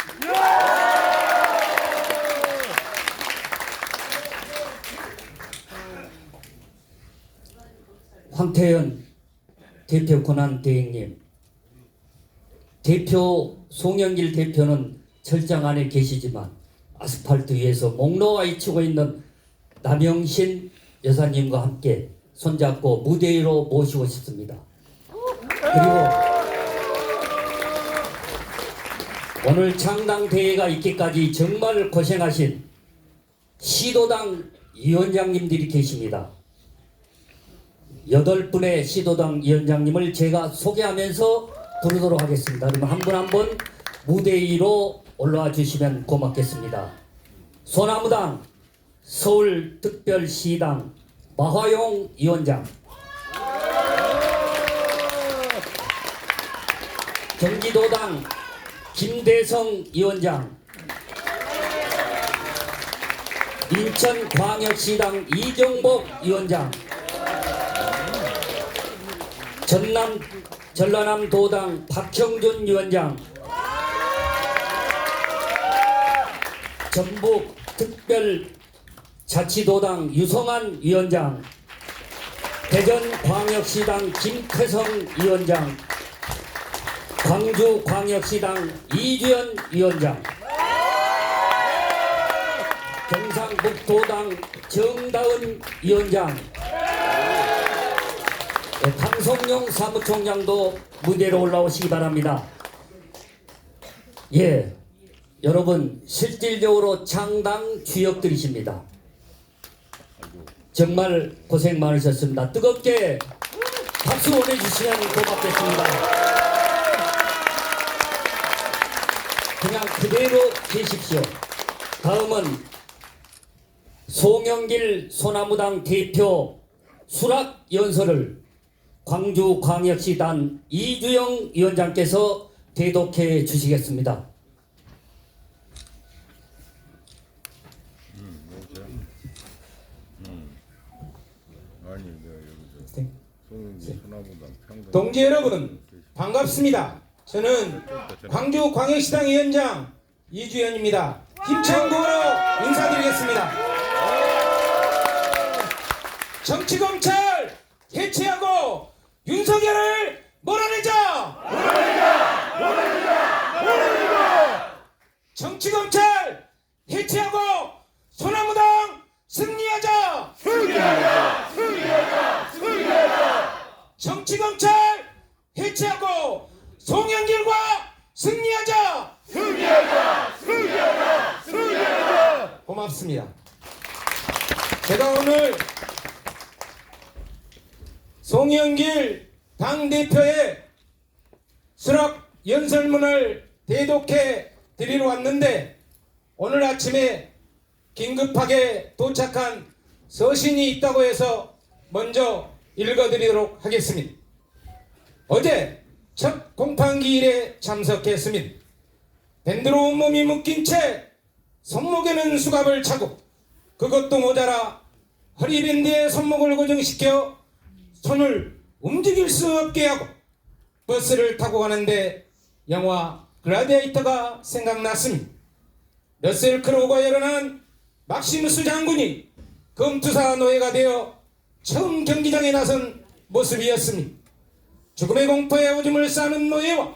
황태현 대표 권한대행님, 송영길 대표는 철장 안에 계시지만 아스팔트 위에서 목 놓아 잊히고 있는 남영신 여사님과 함께 손잡고 무대 위로 모시고 싶습니다. 그리고 오늘 창당대회가 있기까지 정말 고생하신 시도당 위원장님들이 계십니다. 8분의 시도당 위원장님을 제가 소개하면서 부르도록 하겠습니다. 그러면 한 분 한 분 무대 위로 올라와 주시면 고맙겠습니다. 소나무당 서울특별시당 마화용 위원장, 경기도당 김대성 위원장, 인천광역시당 이정복 위원장, 전라남도당 박형준 위원장, 전북특별자치도당 유성환 위원장, 대전광역시당 김태성 위원장, 광주광역시당 이주연 위원장, 경상북도당 정다은 위원장, 강성용 사무총장도 무대로 올라오시기 바랍니다. 예, 여러분 실질적으로 창당 주역들이십니다. 정말 고생 많으셨습니다. 뜨겁게 박수 보내주시면 고맙겠습니다. 그냥 그대로 계십시오. 다음은 송영길 소나무당 대표 수락 연설을 광주광역시당 이주영 위원장께서 대독해 주시겠습니다. 동지 여러분, 반갑습니다. 저는 광주광역시당 위원장 이주연입니다. 힘찬 구호로 인사드리겠습니다. 정치검찰 해체하고 윤석열을 몰아내자! 정치검찰 해체하고 소나무당 승리하자! 정치검찰 해체하고 송영길과 승리하자! 고맙습니다. 제가 오늘 송영길 당대표의 수락 연설문을 대독해 드리러 왔는데, 오늘 아침에 긴급하게 도착한 서신이 있다고 해서 먼저 읽어드리도록 하겠습니다. 어제 첫 공판기일에 참석했습니다. 밴드로 온몸이 묶인 채 손목에는 수갑을 차고, 그것도 모자라 허리밴드에 손목을 고정시켜 손을 움직일 수 없게 하고 버스를 타고 가는데 영화 글라디에이터가 생각났습니다. 러셀 크로우가 열어난 막시무스 장군이 검투사 노예가 되어 처음 경기장에 나선 모습이었습니다. 죽음의 공포에 오줌을 싸는 노예와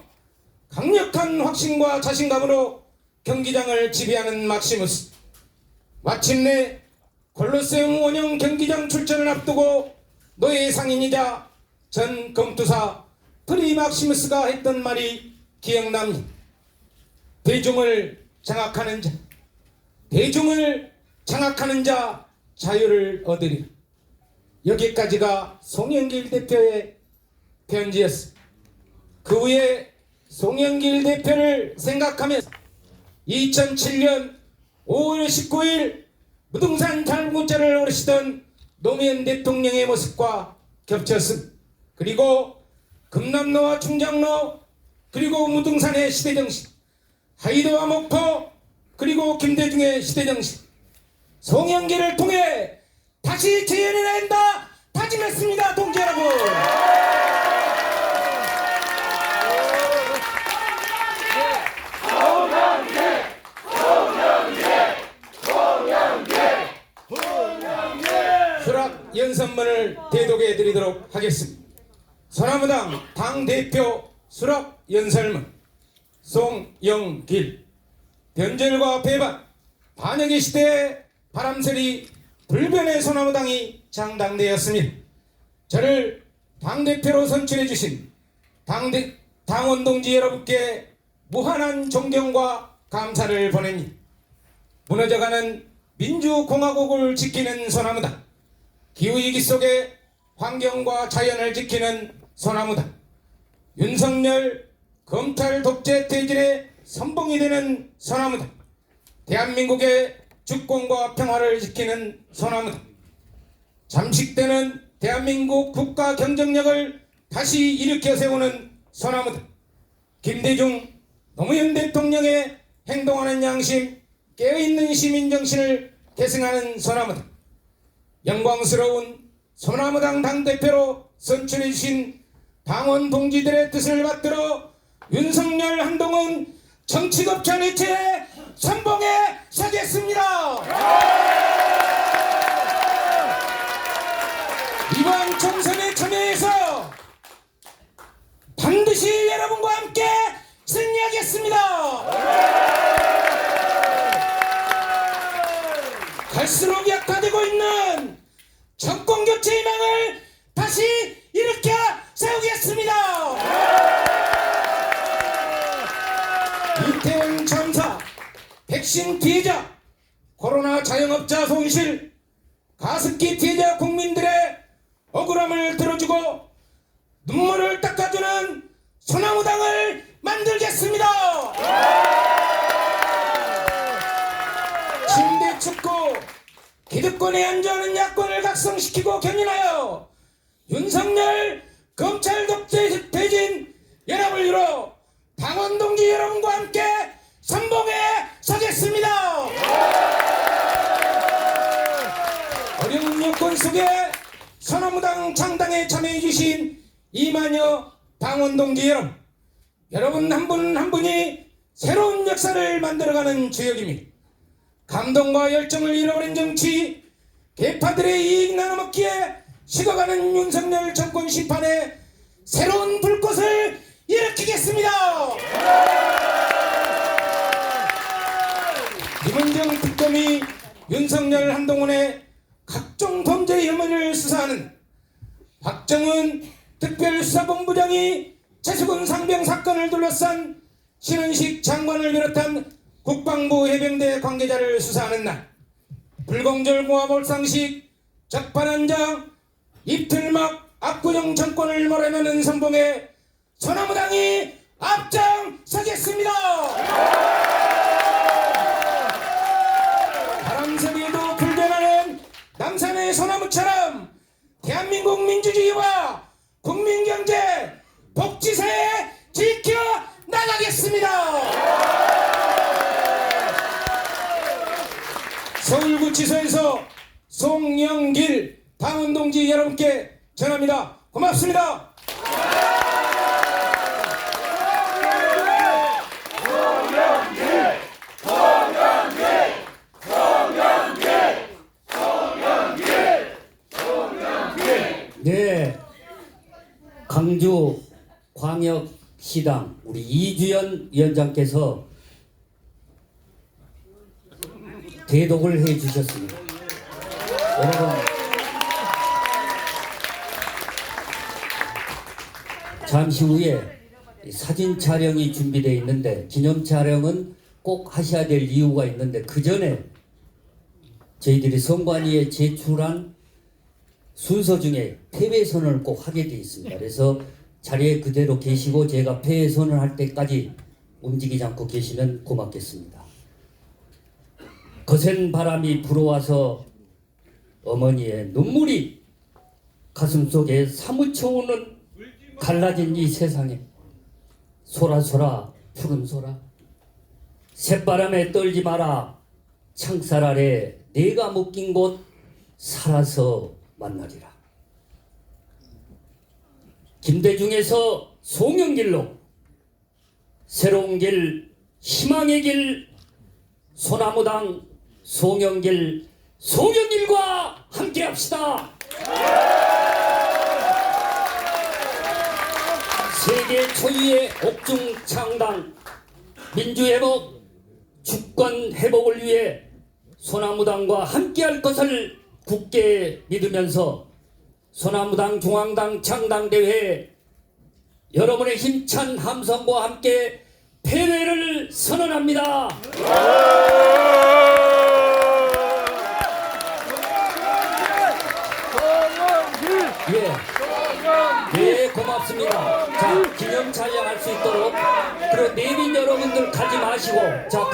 강력한 확신과 자신감으로 경기장을 지배하는 막시무스. 마침내 콜로세움 원형 경기장 출전을 앞두고 노예 상인이자 전 검투사 프리막시무스가 했던 말이 기억납니다. 대중을 장악하는 자, 대중을 장악하는 자 자유를 얻으리. 여기까지가 송영길 대표의 편지였습니다. 그 후에 송영길 대표를 생각하면서 2007년 5월 19일 무등산 탈북자를 오르시던 노무현 대통령의 모습과 겹쳤습니다. 그리고 금남로와 충장로, 그리고 무등산의 시대정신, 하이도와 목포, 그리고 김대중의 시대정신, 송영길을 통해 다시 재현해야 한다 다짐했습니다. 동지 여러분. 수락 연설문을 대독해 드리도록 하겠습니다. 소나무당 당대표 수락 연설문. 송영길. 변절과 배반, 반역의 시대에 바람소리 불변의 소나무당이 장당되었습니다. 저를 당대표로 선출해 주신 당원 동지 여러분께 무한한 존경과 감사를 보냅니다. 무너져가는 민주공화국을 지키는 소나무당, 기후위기 속에 환경과 자연을 지키는 소나무당, 윤석열 검찰 독재 퇴진의 선봉이 되는 소나무당, 대한민국의 주권과 평화를 지키는 소나무당, 잠식되는 대한민국 국가 경쟁력을 다시 일으켜 세우는 소나무당, 김대중 노무현 대통령의 행동하는 양심, 깨어있는 시민정신을 계승하는 소나무당, 영광스러운 소나무당 당대표로 선출해 주신 당원 동지들의 뜻을 받들어 윤석열, 한동훈 정치급전 해체의 선봉에 서겠습니다. 이번 총선에 참여해서 반드시 여러분과 함께 승리하겠습니다. 갈수록 약화되고 있는 정권교체 희망을 다시 일으켜 세우겠습니다. 이태원 참사, 백신 피해자, 코로나 자영업자 손실, 가습기 피해자 국민들의 억울함을 들어주고 눈물을 닦아주는 소나무당을 만들겠습니다. 침대 축구, 기득권에 안주하는 야권을 각성시키고 견인하여 윤석열 검찰 독재 퇴진 연합을 이뤄 당원 동지 여러분과 함께 선봉에 서겠습니다. 어려운 여건 속에 소나무당 창당에 참여해 주신 이만여 당원 동지 여러분, 여러분 한 분 한 분이 새로운 역사를 만들어가는 주역입니다. 감동과 열정을 잃어버린 정치, 개파들의 이익 나눠먹기에 식어가는 윤석열 정권 심판에 새로운 불꽃을 일으키겠습니다. 김은정 특검이 윤석열, 한동훈의 각종 범죄 혐의를 수사하는 박정훈 특별수사본부장이 최수근 상병 사건을 둘러싼 신은식 장관을 비롯한 국방부 해병대 관계자를 수사하는 날, 불공절모와 몰상식, 적반한장, 입틀막 압구정 정권을 몰아내는 선봉에 소나무당이 앞장서겠습니다. 바람소리에도 불변하는 남산의 소나무처럼 대한민국 민주주의와 국민경제, 복지사에 지켜 나가겠습니다. 서울구치소에서 송영길 당원동지 여러분께 전합니다. 고맙습니다. 네, 강주 광역시당 우리 이주연 위원장께서 대독을 해 주셨습니다. 여러분, 잠시 후에 사진 촬영이 준비되어 있는데 기념 촬영은 꼭 하셔야 될 이유가 있는데 그 전에 저희들이 선관위에 제출한 순서 중에 패배 선언을 꼭 하게 되어 있습니다. 그래서 자리에 그대로 계시고 제가 패배 선언할 때까지 움직이지 않고 계시면 고맙겠습니다. 거센 바람이 불어와서 어머니의 눈물이 가슴속에 사무쳐오는 갈라진 이 세상에 소라소라 푸른 소라 새바람에 떨지 마라 창살 아래 내가 묶인 곳 살아서 만나리라. 김대중에서 송영길로 새로운 길 희망의 길 소나무당 송영길과 함께합시다. 세계 초유의 옥중 창당 민주회복 주권 회복을 위해 소나무당과 함께할 것을 굳게 믿으면서 소나무당 중앙당 창당대회 여러분의 힘찬 함성과 함께 패배를 선언합니다. 예, 고맙습니다. 자, 기념 촬영할 수 있도록 그리고 내빈 여러분들 가지 마시고 자.